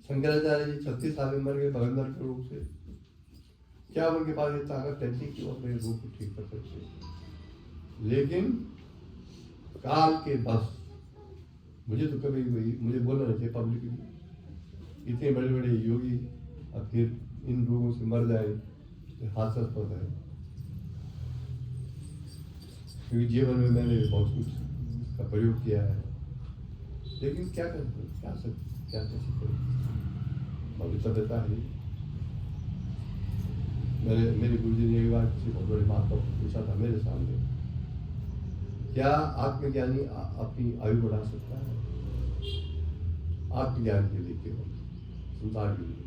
शंकराचार्य जी 36 साल में मर गए भगंदर के रोग से। क्या उनके पास ये ताकत रहती कि वो अपने रोग को ठीक कर सकते? लेकिन काल के बस, मुझे तो कभी मुझे बोलना नहीं चाहिए पब्लिक में, इतने बड़े बड़े योगी अब फिर इन रोगों से मर जाए तो हास्यास्पद है। क्योंकि जीवन में मैंने बहुत कुछ का प्रयोग किया है, लेकिन क्या कर क्या कैसे करें? भविष्यता है। मेरे गुरुजी ने एक बार किसी बहुत बड़े महात्मा को पूछा था मेरे सामने, क्या आत्मज्ञानी अपनी आयु बढ़ा सकता है? आत्मज्ञान के लिए केवल संसार के लिए।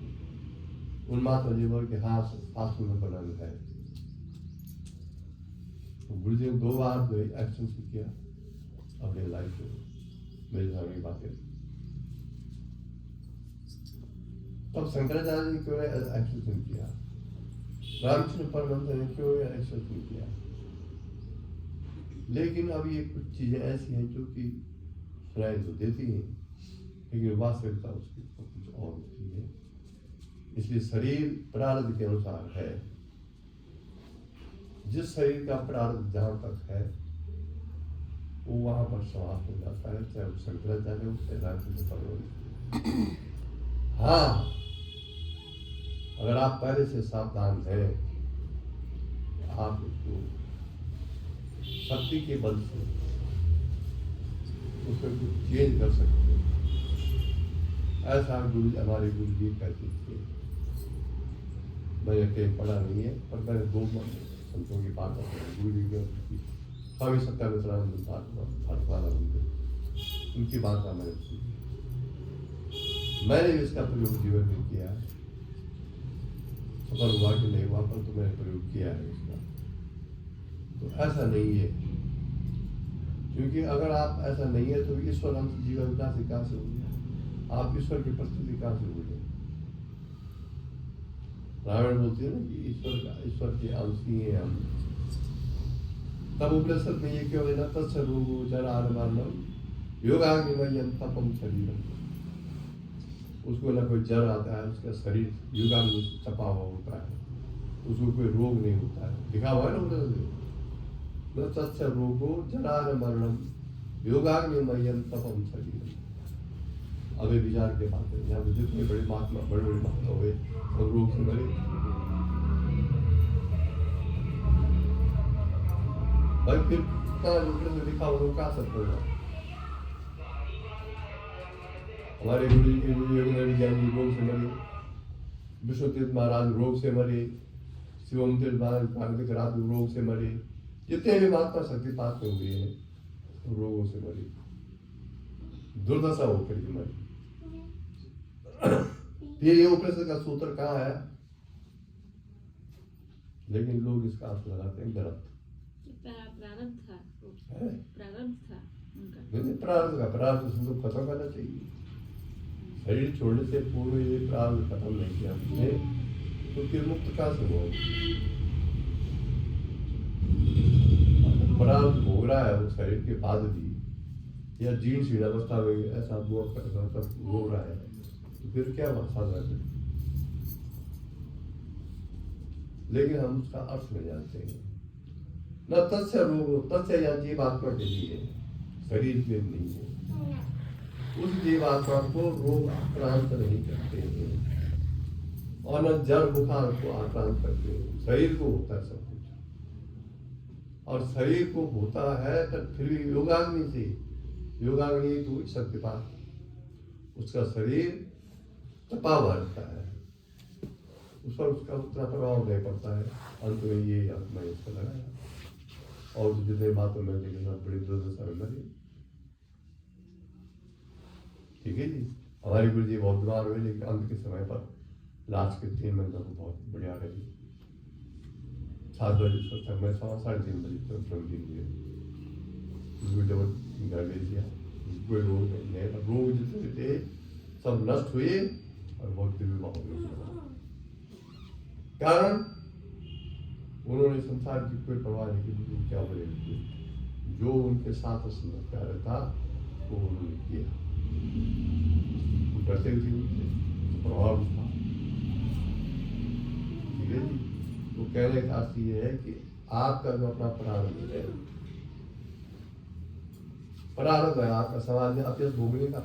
उन महात्मा जी बोल के हाँ शास्त्र में वर्णन है। तो गुरु जी ने 2 बार जो एक्शन किया अपने लाइफ में, मेरे सामने बातें। तब शंकराचार्य ने क्यों एक्शन किया, रामकृष्ण परमहंस ने क्यों एक्शन किया? लेकिन अब ये कुछ चीजें ऐसी हैं जो कि सुनाई तो देती हैं, लेकिन वास्तविकता उसकी कुछ और होती है। इसलिए शरीर प्रारब्ध के अनुसार है। जिस शरीर का प्रारब्ध जहां तक है वो वहां पर समाप्त हो जाता है, चाहे वो शंकराचार्य हो चाहे रामकृष्ण परमहंस। हाँ, अगर आप पहले से सावधान हैं, आप उसको शक्ति के बल से उसको कुछ चेंज कर सकते हैं। ऐसा हमारे गुरु जी कहते थे। मैंने कहीं पढ़ा नहीं है, पर मैंने 2 संतों की बात गुरु जी की स्वामी सत्यानंद भाटवाला उनकी बात मैंने सुनी। मैंने इसका प्रयोग जीवन में किया है, सफल हुआ कि नहीं हुआ, पर तो मैंने प्रयोग किया है इसका। तो ऐसा नहीं है, क्योंकि अगर आप ऐसा नहीं है तो ईश्वर अंश जीवन का से कहाँ से हो गया? आप ईश्वर की प्रस्तुति कहाँ से हो गए? रावण बोलते हैं ना कि ईश्वर के अंश ही है हम। तब उपनिषद में ये क्यों है ना, तत्सर्वो जरामरणम योगाग्निमय्यम तपम शरीरम। उसको ना कोई जर आता है, उसका शरीर युगाग्नि से चपा हुआ होता है, उसको कोई रोग नहीं होता है। लिखा हुआ है ना उपनिषद में, तत्सर्वो जरामरणम योगाग्निमय्यम तपम शरीरम। अभी विचार के बात है, यहाँ जितने बड़े महात्मा हुए सब रोग से मरे। भाई फिर में लिखा हुआ क्या सत्य होगा? हमारे गुरु ज्ञानी रोग से मरे, विष्णुतीर्थ महाराज रोग से मरे, शिवम तीर्थ महाराज कार्तिक रात रोग से मरे, जितने भी महात्मा शक्तिपात में हुए हैं रोगों से मरे, दुर्दशा होकर के मरे। फिर ये उपनिषद का सूत्र कहाँ है? लेकिन लोग इसका अर्थ लगाते हैं गलत। प्रारब्ध था उनका। नहीं, प्रारब्ध से खत्म करना चाहिए। शरीर छोड़ने से पूर्व ये प्रारब्ध खत्म नहीं किया हमने, तो फिर मुक्त कहाँ से हो? प्रारब्ध भोग रहा है वो शरीर के बाद भी, या जीर्ण शीर्ण अवस्था में ऐसा भोग रहा है, तो फिर क्या साधना करें? लेकिन हम उसका अर्थ नहीं जानते हैं। न तस्य रोगो, तस्य या जीवात्मा के लिए, शरीर के नहीं है। उस जीवात्मा को रोग आक्रांत नहीं करते हैं और न जड़ बुखार को आक्रांत करते हैं। शरीर को होता है सब कुछ, और शरीर को होता है तो फिर भी योगाग्नि से, योगाग्नि तो शक्तिपात, उसका शरीर तपा हुआ रहता है, उस पर उसका उतना प्रभाव नहीं पड़ता है। अंत में ये मैं इसको लगाया और जितने बातों में लेकिन बड़ी दुर्दशा में लगी। ठीक है जी, हमारे गुरु जी बहुत बीमार हुए, लेकिन अंत के समय पर लास्ट के 3 महीनों को बहुत बढ़िया रही। 7 बजे तक मैं 3:30 बजे तक घर भेज दिया। कोई रोग नहीं, रोग जितने थे सब नष्ट हुए और बहुत बीमार हुए। कारण उन्होंने संसार की कोई परवाह नहीं की, क्या बोले, जो उनके साथ कार्य था वो उन्होंने किया। डरते थे उनसे, प्रभाव था। ठीक है जी, तो कहने का अर्थ ये है कि आपका जो अपना प्रारंभ है, प्रारंभ है आपका समाज में अपयश भोगने का।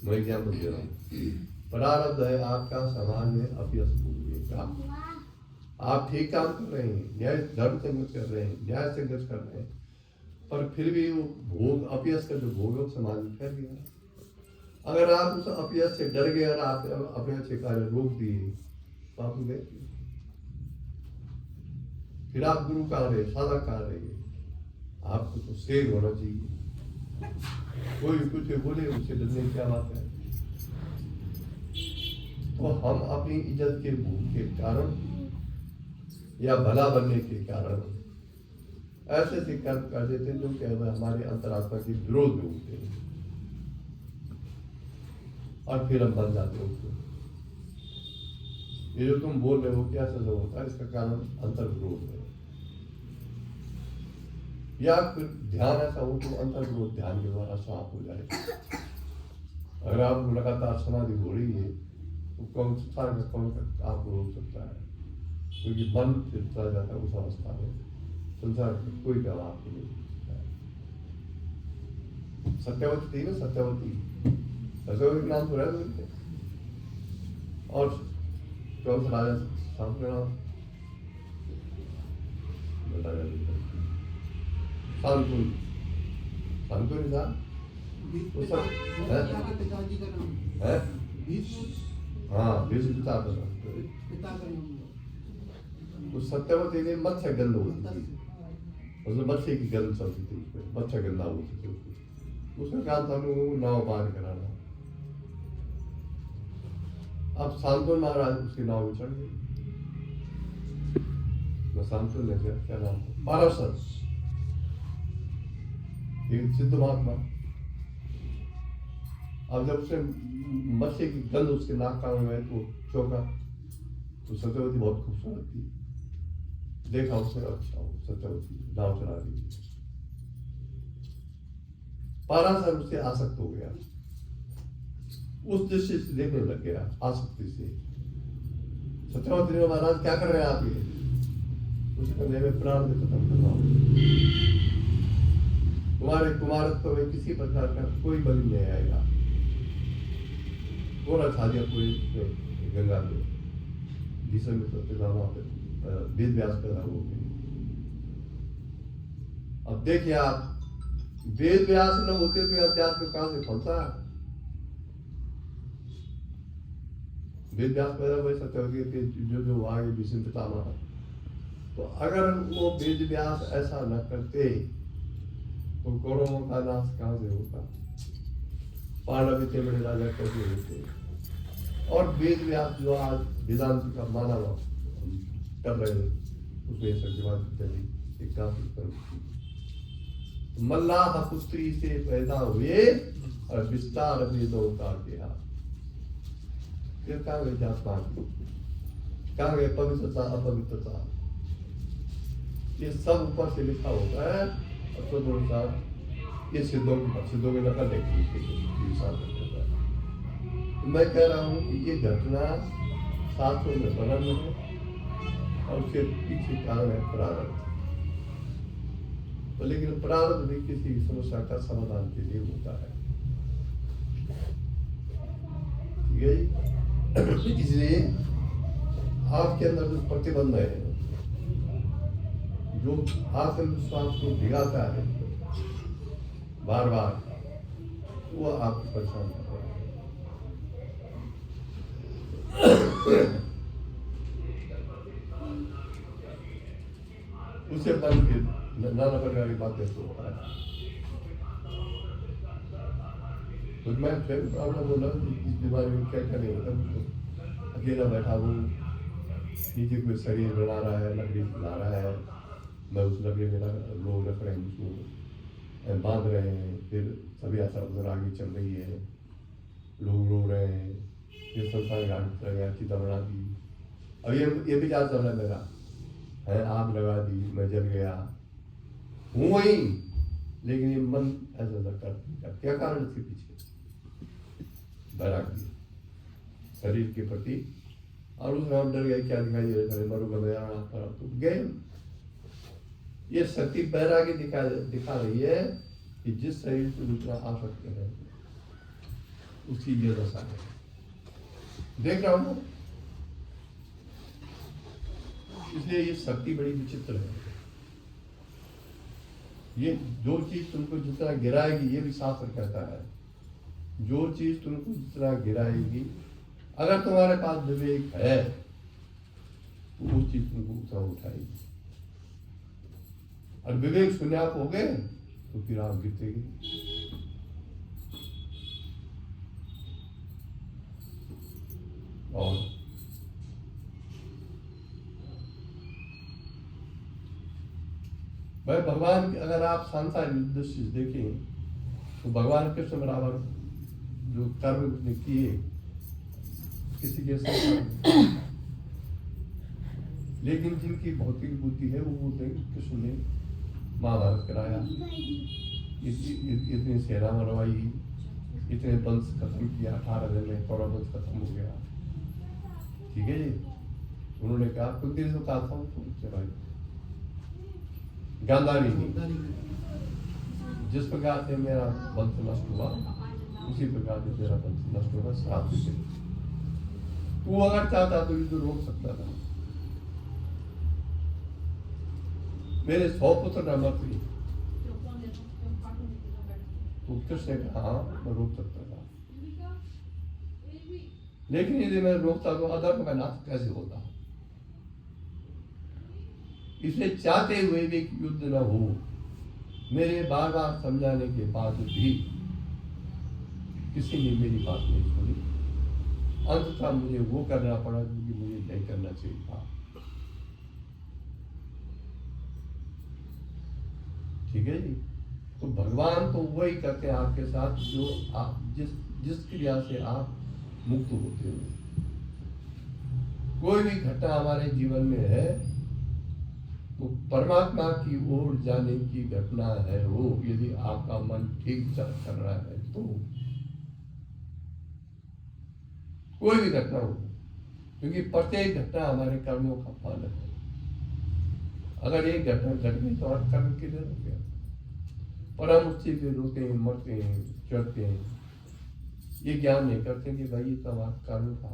मैं एग्जाम्पल दे रहा हूँ, प्रारब्ध है आपका समाज में अपयश भोगने का। आप ठीक काम कर रहे हैं, न्याय धर्म संगत कर रहे हैं, न्याय संगत कर रहे हैं, पर फिर भी वो भोग, अपयश का जो भोग है समाज में फैल गया। अगर आप उस अपयश से डर गए और आप अपयश से कार्य रोक दिए तो आप गए, फिर आप गुरु कहाँ रहे, साधक कहाँ रहे। आपको तो शेर होना चाहिए, कोई कुछ बोले उससे डरने की क्या बात है। तो हम अपनी इज्जत के भूख के कारण या भला बनने के कारण ऐसे ऐसे कर्म कर देते हैं जो कि हमारे अंतरात्मा के विरोध में होते हैं, और फिर हम बन जाते हैं उसको। ये जो तुम बोल रहे हो क्या सजा होता है, इसका कारण अंतर विरोध है। या फिर ध्यान ऐसा हो तो अंतर विरोध ध्यान के द्वारा साफ हो जाए। अगर आप लगातार समाधि हो रही है तो कौन आपको रोक सकता है, क्योंकि मन फिर चला जाता है उस अवस्था में, संसार में कोई काम आपको नहीं सकता है। सत्यवती थी ना, सत्यवती, सत्यवती नाम तो रहा है। और कौन सा राजा सामने नाम शांतुल, शांतुल था वो सब पिताजी का नाम है। भीष्म, हाँ भीष्म पिता का पिता का नाम तो सत्यवती ने मत्स्य गंध होती थी, मतलब मत्स्य की गंध चलती थी उसमें, मत्स्य गंधा होती थी उसका काम था वो नाव पार कराना। अब शांतुल महाराज उसकी नाव में चढ़ गए। शांतुल ने क्या नाम था, पाराशर, एक सिद्ध महात्मा। अब जब उसे मत्स्य की गंध उसके नाक कान में तो चौंका, तो सत्यवती बहुत खूबसूरत थी, देखा उसने, अच्छा हो सत्यवती नाव चला रही। पाराशर उससे आसक्त हो गया, उस दृष्टि से देखने लग गया, आसक्ति से। सत्यवती ने, महाराज क्या कर रहे हैं आप ये? उसके कहने में प्राण में खत्म कर रहा हूं, तुम्हारे कुमारत्व में किसी प्रकार का कोई बलि नहीं आएगा। थोड़ा छा दिया कोई गंगा में, भीषण में वेद व्यास पैदा हो गए। अब देखिए आप, वेद व्यास न होते तो अध्यात्म कहां से फलता है। वेद व्यास पैदा हुए सत्यवती के जो आगे भीष्म पितामह, तो अगर वो वेद व्यास ऐसा न करते तो कौरवों का नाश कहां से होता, पांडव इतने बड़े राजा कैसे होते। और वेद व्यास जो आज वेदांत का माना कर रहे हैं उसमें सत्यवाद एक काम मल्लाह पुत्री से पैदा हुए और विस्तार वेदों का किया। फिर कहाँ गए जात पात, कहाँ गए पवित्रता अपवित्रता, ये सब ऊपर से लिखा होता है। और तो ये सिद्धों की नकल देखी। मैं कह रहा हूँ कि ये घटना शास्त्रों में वर्णन है, और उसके पीछे कारण है प्रारब्ध। तो लेकिन प्रारब्ध भी किसी समस्या का समाधान के लिए होता है, ठीक है जी। इसलिए आपके अंदर जो प्रतिबंध है, जो आत्मविश्वास को गिराता है बार बार, वो आपको परेशान कर रहा है। उसे मन के नाना प्रकार की बातें सोचता है। तो मैं फिर प्रॉब्लम बोला इस बीमारी में क्या क्या नहीं होता, मुझको अकेला बैठा हूँ, नीचे कोई शरीर बना रहा है, लकड़ी बना रहा है, मैं उस लकड़ी में लोग रख रहे हैं, उसको बांध रहे हैं, फिर सभी आशा उधर आगे चल रही है, लोग रो रहे हैं, ये संसार घाट चल गया, चिता बना दी। अब ये विचार चल रहा है मेरा है, आग लगा दी, मैं जल गया हूँ वही, लेकिन ये मन ऐसा कर क्या कारण इसके पीछे? वैराग्य शरीर के प्रति, और उस राम डर गए, क्या दिखाई दे रहा है, मरूंगा मैं तो गए। ये शक्ति वैराग्य दिखा रही है कि जिस शरीर से दूसरा आ सकते हैं उसकी ये दशा है। देख रहा हूं, इसलिए ये शक्ति बड़ी विचित्र है। ये जो चीज तुमको जितना गिराएगी, ये भी शास्त्र कहता है, जो चीज तुमको जितना गिराएगी, अगर तुम्हारे पास विवेक है तो वो चीज तुमको उतना उठाएगी। और विवेक शून्य आप हो गए तो फिर आप गिरतेगे। और भाई भगवान, अगर आप सांसारिक दृष्टि से देखें तो भगवान कृष्ण बराबर जो कर्म उसने किए किसी के साथ, लेकिन जिनकी भौतिक बुद्धि है वो बोलते हैं कृष्ण ने महाभारत कराया, इतनी सेना मरवाई, इतने वंश खत्म किया, 18 दिन में कौरव वंश खत्म हो गया, ठीक है जी। उन्होंने कहा कुछ देर से कहा था उससे भाई गांधारी नहीं, जिस प्रकार से मेरा वंश नष्ट हुआ उसी प्रकार से तेरा वंश नष्ट होगा, श्राप दे। तू अगर चाहता तो युद्ध रोक सकता था, मेरे 100 पुत्र न मरते, तो कृष्ण ने कहा मैं रोक सकता था, लेकिन यदि मैं रोकता तो अधर्म का नाश कैसे होता? इसलिए चाहते हुए भी युद्ध न हो, मेरे बार बार समझाने के बाद भी किसी ने मेरी बात नहीं सुनी। अंततः मुझे वो करना पड़ा जो कि मुझे नहीं करना चाहिए था, ठीक है जी। तो भगवान तो वही करते हैं आपके साथ जो आप जिस क्रिया से आप मुक्त होते हो। कोई भी घटना हमारे जीवन में है तो परमात्मा की ओर जाने की घटना है वो, यदि आपका मन ठीक चल कर रहा है तो कोई भी घटना हो, क्योंकि प्रत्येक घटना हमारे कर्मों का फल है। अगर एक घटना घट गई तो और कर्म किधर हो गया? पर हम उससे भी रोते हैं, मरते हैं, चढ़ते हैं, ये ज्ञान नहीं करते कि भाई ये तो हमारा कर्म था,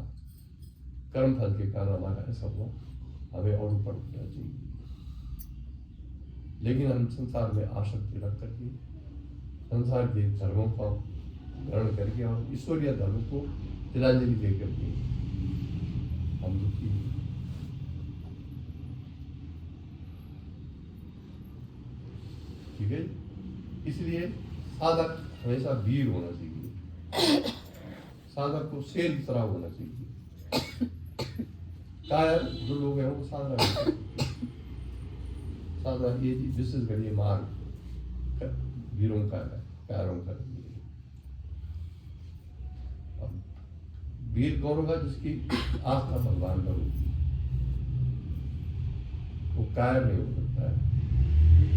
कर्म फल के कारण हमारा ऐसा हुआ, हमें और ऊपर उठना चाहिए। लेकिन हम संसार में आसक्ति रख करके, संसार के धर्मों का ग्रहण करके और ईश्वरीय धर्म को तिलांजलि दे करके हम दुखी हैं। ठीक है, इसलिए साधक हमेशा वीर होना चाहिए, साधक को शेर की तरह होना चाहिए। कायर जो लोग हैं वो साधक ये विशेषकर ये मार्ग वीरों का है, कायरों का। वीर कौन होगा? जिसकी आस्था भगवान पर होगी, वो कायर नहीं हो सकता है,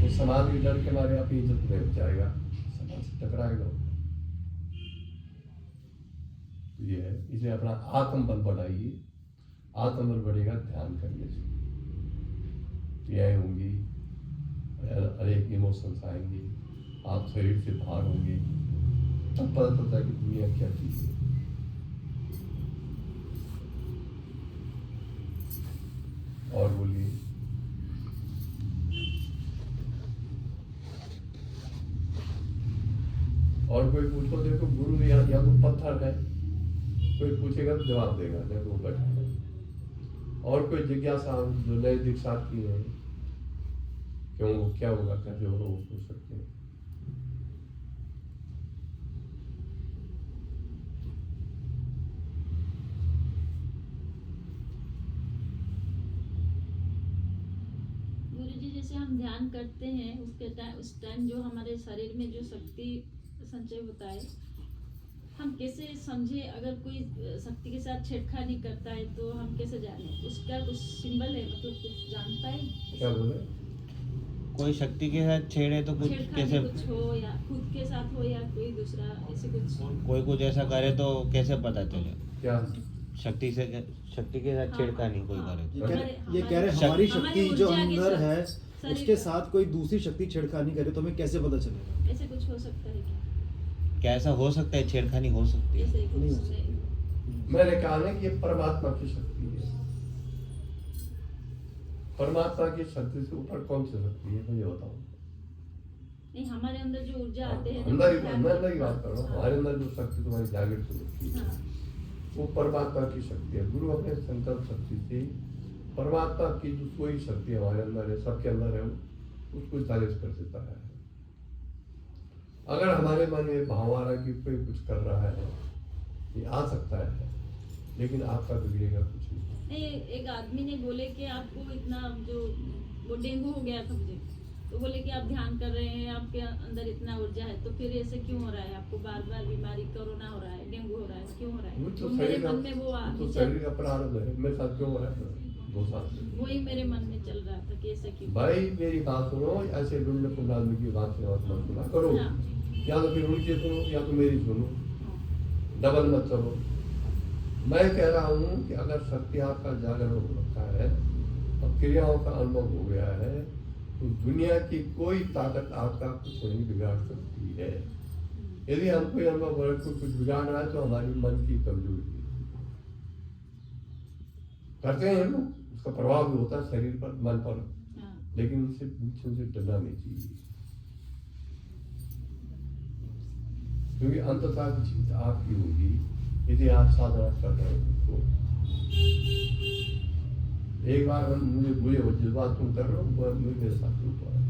वो समाज के डर के मारे अपनी इज्जत में जाएगा, समाज से टकराएगा। तो ये है, इसलिए अपना आत्मबल बढ़ाइए, आत्मबल बढ़ेगा ध्यान करिए, क्रियाएं होंगी, अनेक इमोशंस आएंगे, आप शरीर से बाहर होंगे, तब पता चलता है कि दुनिया क्या चीज़ है। और बोलिए। और कोई पूछो, देखो गुरु या तो पत्थर है, कोई पूछेगा तो जवाब देगा, देखो वो बैठा है। और कोई जिज्ञासा जो नए दीक्षार्थी है, क्यों वो क्या होगा, कैसे होगा, वो पूछ सकते हैं। गुरुजी, जैसे हम ध्यान करते हैं उस टाइम जो हमारे शरीर में जो शक्ति संचय होता है, हम कैसे समझे? अगर कोई शक्ति के साथ छेड़खानी करता है तो हम कैसे जाने? उसका कुछ सिंबल है, मतलब कुछ जानता है? क्या बोले? कोई शक्ति के साथ छेड़े तो कुछ छेड़खानी कैसे, कुछ हो या खुद के साथ हो या कोई दूसरा, ऐसे कुछ। कोई कुछ ऐसा करे तो कैसे पता चले? क्या? शक्ति के साथ छेड़खानी कोई करे ये कह रहे हमारी शक्ति जो ऊर्जा के अंदर साथ, है शरीर उसके का। साथ कोई दूसरी शक्ति छेड़खानी करे तो हमें कैसे पता चलेगा? ऐसे कुछ हो सकता है क्या? क्या ऐसा हो सकता है? छेड़खानी हो सकती है? ऐसे नहीं हो कुछ नहीं। मैंने कहा ना कि ये परमात्मा की शक्ति है। परमात्मा की शक्ति से ऊपर कौन सी शक्ति है, मुझे बताओ। नहीं, हमारे अंदर जो ऊर्जा आते हैं, अंदर की बात कर रहा हूँ। हमारे अंदर जो शक्ति तुम्हारी जागृत होती है, हाँ, वो परमात्मा की शक्ति है। गुरु अपने संकल्प शक्ति से परमात्मा की जो कोई शक्ति हमारे अंदर है, सबके अंदर है, उसको चालीस कर देता है। अगर हमारे मन में भाव आ रहा है कि कोई कुछ कर रहा है, ये आ सकता है, लेकिन आपका बिगड़ेगा कुछ नहीं। एक आदमी ने बोले कि आपको इतना जो वो डेंगू हो गया था मुझे, तो बोले कि आप ध्यान कर रहे हैं, आपके अंदर इतना ऊर्जा है, तो फिर ऐसे क्यों हो रहा है? आपको बार बार बीमारी, कोरोना हो रहा है, डेंगू हो रहा है, क्यों हो रहा है? वो तो तो मेरे शरीर का, मन में वो तो शरीर का प्रारंभ है। मेरे साथ क्यों हो रहा है? 2 साल से वही मेरे मन में चल रहा था कि ऐसे क्यों। भाई मेरी बात सुनो, ऐसे ढूंढने को आदमी की बात सुना करो। हाँ। या तो फिर उनकी सुनो या तो मेरी सुनो, हाँ। डबल मत चलो। मैं कह रहा हूँ कि अगर शक्ति आपका जागरण हो रखा है और क्रियाओं का अनुभव हो गया है, तो दुनिया की कोई ताकत आपका कुछ नहीं बिगाड़ सकती है। यदि हम कोई अनुभव हो रहा है, कुछ बिगाड़ रहा है, तो हमारी मन की कमजोरी है। करते हैं हम, उसका प्रभाव भी होता है शरीर पर, मन पर, हाँ। लेकिन उनसे पीछे से डरना नहीं चाहिए, क्योंकि अंततः जीत आपकी होगी यदि आप साधना कर रहे हो। तो एक बार मुझे जिस बात तुम कर रहे हो वो मेरे साथ हुआ है।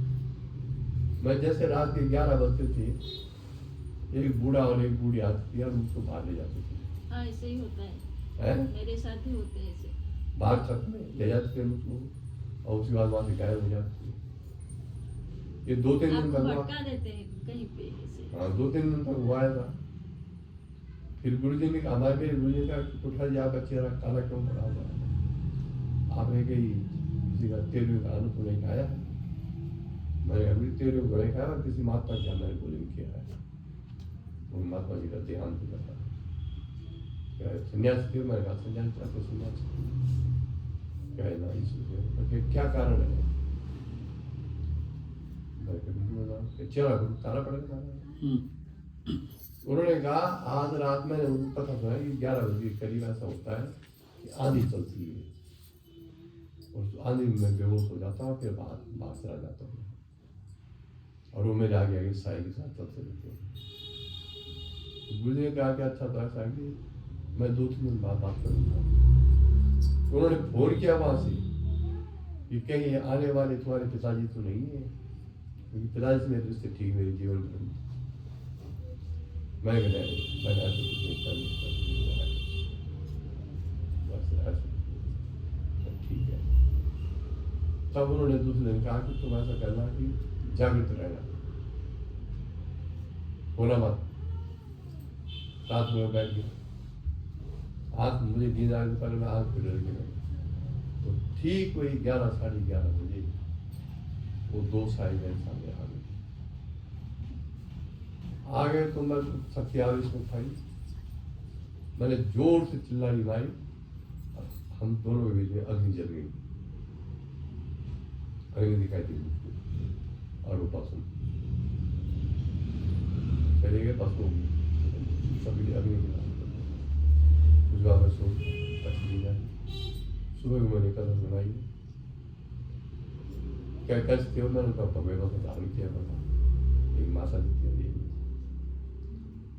मैं जैसे रात के 11 बजते थे, एक बूढ़ा और एक बूढ़ी आती थी और उसको बाहर ले जाते थे। हाँ, ऐसे ही होता है, हैं? मेरे साथ ही होते हैं ऐसे। बाहर छत में ले जाते थे उसको और उसके बाद वहां से गायब हो जाती थी। ये 2-3 दिन आपको तक हुआ। भटका देते हैं कहीं पे ऐसे। हाँ, 2-3 दिन तक हुआ था। फिर गुरुजी ने कहा, हमारे गुरुजी ने कहा, उठा जी आपका चेहरा काला क्यों पड़ा हुआ है? आपने कहीं किसी का तेरे का अनुभव नहीं खाया? मैंने अभी तेरे को नहीं खाया, किसी महात्मा क्या मैंने बोले किया है। वो महात्मा जी का ध्यान भी करता संन्यास क्यों? मैंने कहा संन्यास चाहते संन्यास कहना इसलिए क्या कारण है? चेहरा काला पड़ेगा। उन्होंने कहा आज रात में उनको पता था कि 11 बजे के करीब ऐसा होता है कि आंधी चलती है और आंधी में बेहोश हो जाता हूँ, फिर बाहर चला जाता हूँ और वो मेरे आगे आगे साई के साथ चलते रहते हैं। गुरु ने कहा कि अच्छा तो ऐसा है कि मैं 2-3 दिन बाद बात करूँगा। उन्होंने फोन किया वहाँ से कि कहीं आने वाले तुम्हारे पिताजी तो नहीं है, क्योंकि पिताजी से मेरे रिश्ते ठीक, मेरे जीवन में मैंने ऐसे कुछ नहीं करना, बस ऐसे ठीक है। तब उन्होंने दूसरे दिन कहा कि तुम ऐसा करना कि जागृत रहना, होना मत। रात में बैठ गया, आँख मुझे नींद आने से पहले मैं आँख फिर रही नहीं, तो ठीक वही 11-11:30 बजे वो 2 साई मेरे सामने आ गए। तो मैं सबकी आवेश में उठाई, मैंने जोर से चिल्लानी मारी, हम दोनों के बीच में अग्नि जल गई। कहीं नहीं दिखाई दी मुझको। और वो पसंद चले गए, बस हो गई सभी अग्नि के नाम कुछ बात में सो तकलीफ जाए। सुबह को मैंने कदम बनाई, क्या कैसे हो, मैंने कहा भगवे को धारण किया, बता एक माता जी की है।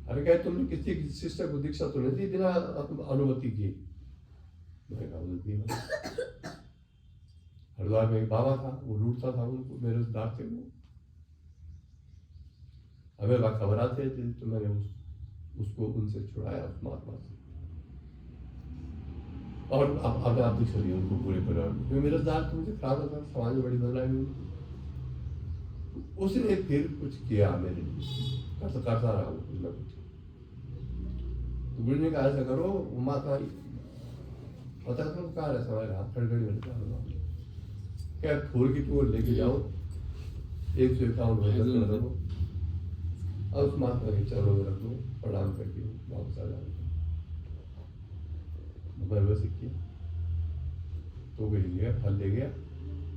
अरे क्या तुमने किसी शिष्य को दीक्षा तो नहीं दी बिना अनुमति की? मैंने कहा हरिद्वार में एक बाबा था, वो लूटता था उनको, मेरे दार थे वो, हमें बात खबर आते थे, तो मैंने उसको उनसे छुड़ाया, उस महात्मा से। और अब आप दीक्षा दी उनको पूरे परिवार में, क्योंकि मेरे दार तो मुझे खराब था, समाज में बड़ी बदलाव हुई। उसने फिर कुछ किया मेरे लिए, करता रहा वो कुछ ना कुछ। तो गुरु ने कहा ऐसा करो, वो माता पता था कहा ऐसा हमारे हाथ खड़खड़ी में क्या फूल की टूर लेके जाओ, 151 रखो और उस महात्मा के चरणों में रख दो, प्रणाम करके वापस आ जाओ। मैं वैसे किया तो वो लिया, फल ले गया,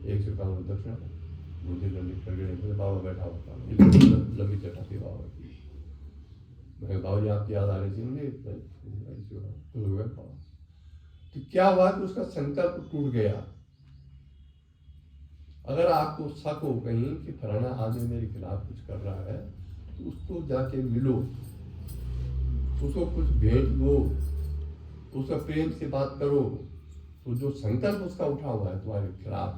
151 दक्षिणा, मुझे लंबी खड़गड़े बाबा बैठा होता, लंबी चटा थी बाबा की। मैं बाबा जी आपकी याद आ रही थी मुझे, तो क्या हुआ कि उसका संकल्प टूट गया। अगर आपको शक हो कहीं कि फलाना आदमी मेरे खिलाफ कुछ कर रहा है, तो उसको जाके मिलो, उसको कुछ भेंट दो, उसका प्रेम से बात करो, तो जो संकल्प उसका उठा हुआ है तुम्हारे खिलाफ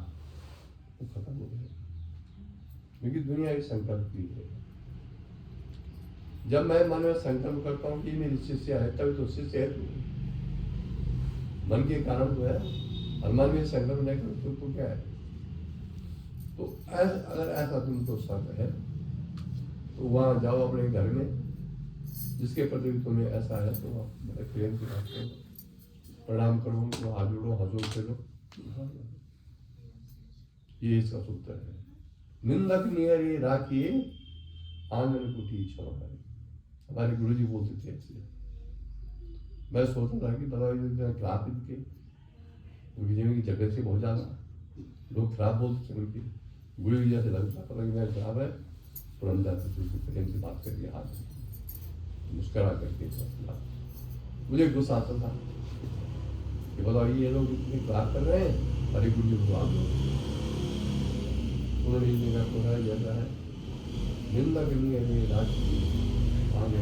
वो खत्म हो जाएगा। क्योंकि दुनिया एक संकल्प की है। जब मैं मन में संकल्प करता हूँ कि मेरी शिष्य है, तभी तो शिष्य है। तो मन के कारण तो है, और मन में संकल्प नहीं करो तो क्या है। तो अगर ऐसा तुमको शक है तो वहाँ जाओ अपने घर में, जिसके प्रति तुम्हें ऐसा है तो आप बड़े प्रेम से बात करो, प्रणाम करो, उनको हाथ जोड़ो, हंसो खेलो। ये इसका सूत्र है। निंदक नियरे राखिए आंगन कुटी छोड़ा। हमारे गुरु जी बोलते थे ऐसे। मैं सोचता था कि बताओ ये खराब इनके, क्योंकि जिनकी जगह से बहुत ज्यादा लोग खराब बोलते थे उनके। गुरु जी जैसे लगता पता कि मैं खराब है, तुरंत जाते थे प्रेम से बात करके, हाथ मुस्करा करके। मुझे गुस्सा आता था कि बताओ ये लोग इतनी बात कर रहे हैं, अरे गुरु जी को उन्होंने ये जगह को है जैसा है, निंदा के लिए राजनीति आगे।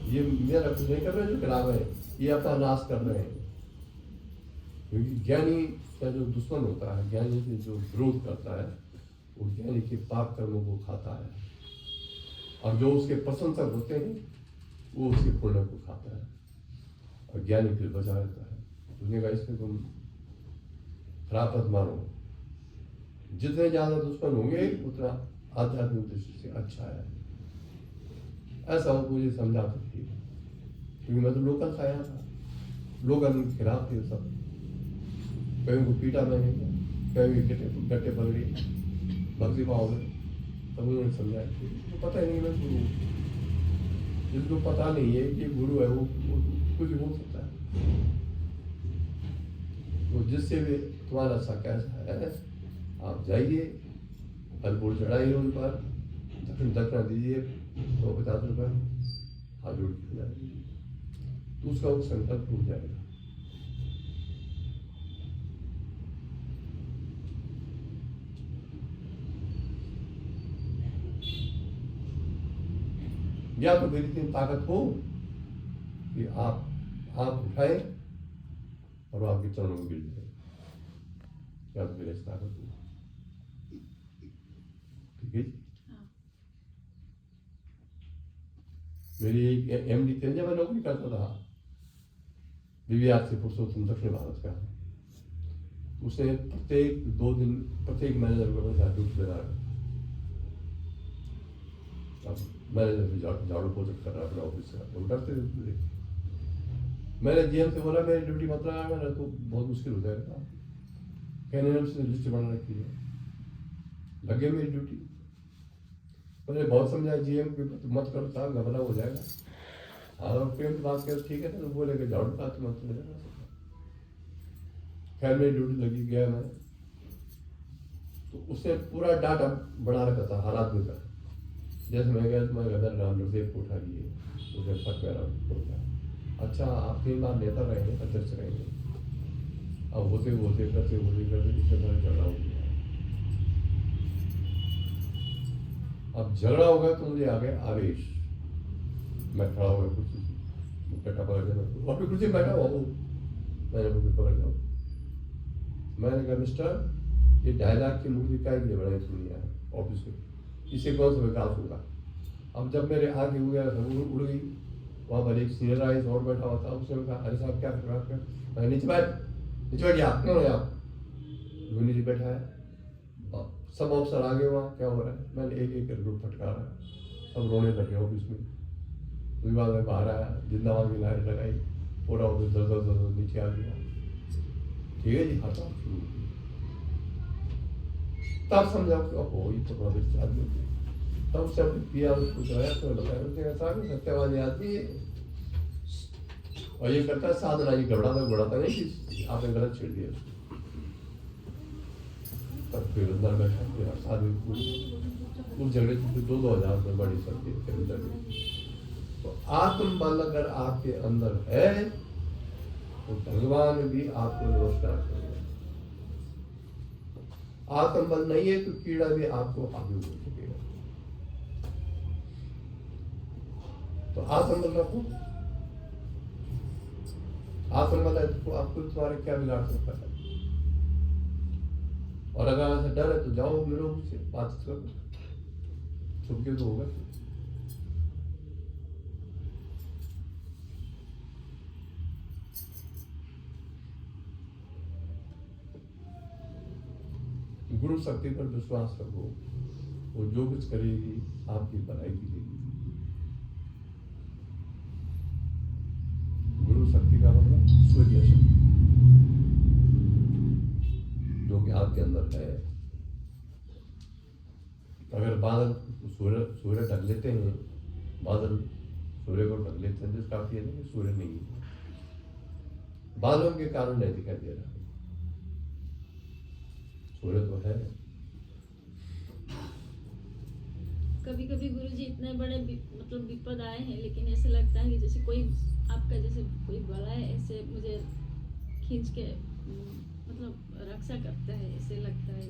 ये मेरा कुछ नहीं कर रहे जो खराब है, ये अपना नाश कर रहे हैं। क्योंकि ज्ञानी का जो दुश्मन होता है, ज्ञानी से जो विरोध करता है, वो ज्ञानी के पाप कर्मों को खाता है, और जो उसके प्रशंसक होते हैं वो उसके पुण्य को खाता है, और ज्ञानी फिर बचा रहता है। उसने कहा इसमें तुम खराब मत मानो, जितने ज्यादा दुश्मन होंगे उतना आध्यात्मिक दृष्टि से अच्छा है। ऐसा वो मुझे समझाते थे, क्योंकि मैं तो लोकल खाया था, लोग उनके खिलाफ थे सब। कहीं को पीटा मैंने, कहीं गट्टे पकड़े, भक्ति भाव में, तब उन्होंने समझाया तो पता ही नहीं मैं गुरु, जिसको पता नहीं है कि गुरु है वो कुछ बोल सकता है। तो जिससे भी तुम्हारा सा कैसा है, आप जाइए, फल फूल चढ़ाइए उन पर, दक्षिणा दीजिए, 150 रुपये हाथ जोड़ के जाइए, तो उसका वो संकल्प टूट जाएगा। या तो मेरी इतनी ताकत हो कि आप उठाए और आपके चरणों में गिर जाए, या तो मेरे ताकत हो। ठीक है। मेरी एक MD थे, जब मैं नौकरी करता था BVR से पुरुषोत्तम दक्षिण भारत का, उसने प्रत्येक 2 दिन प्रत्येक मैनेजर को ड्यूटी लगा रखा। मैनेजर झाड़ू पोछा कर रहा अपना ऑफिस का, हम करते थे। मैंने GM से बोला मेरी ड्यूटी मत लगा, मैंने तो बहुत मुश्किल हो जाएगा। कहने से लिस्ट बना रखी है, लगे मेरी ड्यूटी। मैंने बहुत समझाया GM के मत करो साहब, घबरा हो जाएगा। हाँ प्रेम की बात कर, ठीक है तो बोलेगा झाड़ू का तो मत लेगा। खैर मेरी ड्यूटी लगी गया मैं, तो उसने पूरा डाटा बना रखा था हर आदमी का। जैसे मैं गया तुम्हारे घर राम नरदेव को उठा लिए, उसे फट गया हो गया। अच्छा आप 3 बार नेता रहे हैं, अध्यक्ष रहे हैं, अब होते करते इससे बड़ा झगड़ा हो गया। अब झगड़ा हो गया तो मुझे आ गया आवेश। मैं खड़ा हो गया कुर्सी से, बेटा पकड़ गया, और कुर्सी बैठा हुआ हूँ, मैंने मुझे पकड़ लिया। मैंने कहा मिस्टर, ये 2.5 लाख की मूर्ति का लिए बनाई दुनिया ऑफिस में, इसे कौन सा विकास होगा। अब जब मेरे आगे हो गया उड़ गई, वहाँ पर एक सीनियर आई और बैठा हुआ था, उसने कहा अरे साहब क्या कर रहा है। मैं नीचे बैठ आप क्यों है आप, नीचे बैठा है। सब अफसर आगे वहाँ क्या हो रहा है, मैंने एक ग्रुप फटकारा, सब रोने लगे ऑफिस में। विभाग में बाहर आया, जिंदाबाद की लाइन लगाई, पूरा ऑफिस दर नीचे आ गया। ठीक है जी, हड़ताल शुरू हुई। तब समझा कि ओहो ये तो बड़ा आदमी है। तब से अपने पिया उसको जोया तो बताया, उसने कहा सत्यवादी आदमी है और ये करता है साधना, ये घबराता नहीं कि आपने गलत छेड़ दिया। तब फिर अंदर बैठा, फिर आदमी उस झगड़े से 2,000 में बड़ी सकती है अंदर में। तो आत्मबल अगर आपके अंदर है तो भगवान भी आपको नमस्कार करेगा। आत्मबल नहीं है तो कीड़ा भी आपको आगे हो सकेगा। तो आत्मबल रखो, आत्मबल है तो आपको तुम्हारे क्या बिगाड़ सकता है। और अगर ऐसा डर है तो जाओ मिलो मुझसे, बात करो, छुपके तो होगा। गुरु शक्ति पर विश्वास रखो, वो जो कुछ करेगी आपकी भलाई के लिए। गुरु शक्ति का मतलब सूर्य शक्ति जो कि आपके अंदर है। अगर बादल सूर्य ढक लेते हैं, बादल सूर्य को ढक लेते हैं, जिसका अर्थ ये नहीं कि सूर्य नहीं है, बादलों के कारण नहीं दिखाई दे रहा, सूर्य तो है। कभी कभी गुरुजी इतने बड़े मतलब विपद आए हैं, लेकिन ऐसे लगता है कि जैसे कोई आपका जैसे कोई बड़ा है, ऐसे मुझे खींच के मतलब रक्षा करता है, ऐसे लगता है।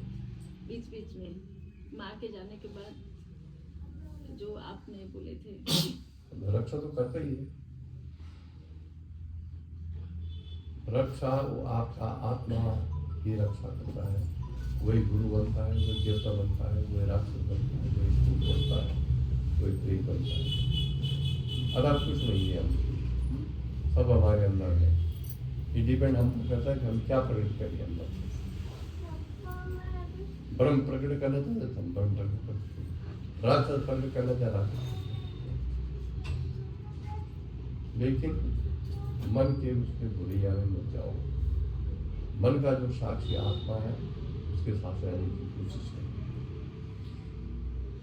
बीच बीच में माँ के जाने के बाद जो आपने बोले थे, रक्षा तो करता ही है। रक्षा वो आपका आत्मा की रक्षा करता है, वही गुरु बनता है, वही देवता बनता है, वही राक्षस बनता है, वही भूत बनता है, वही प्रेत बनता है। अगर कुछ नहीं है, हम सब हमारे अंदर है। ये डिपेंड हम पर करता है कि हम क्या प्रकट करें अंदर। ब्रह्म प्रकट करना चाहते तो हम ब्रह्म प्रकट करते, राक्षस प्रकट करना चाह राक्षस। लेकिन मन के उसके बुरिया में मत जाओ। मन का जो साक्षी आत्मा है उसके साथ रहने की कोशिश है।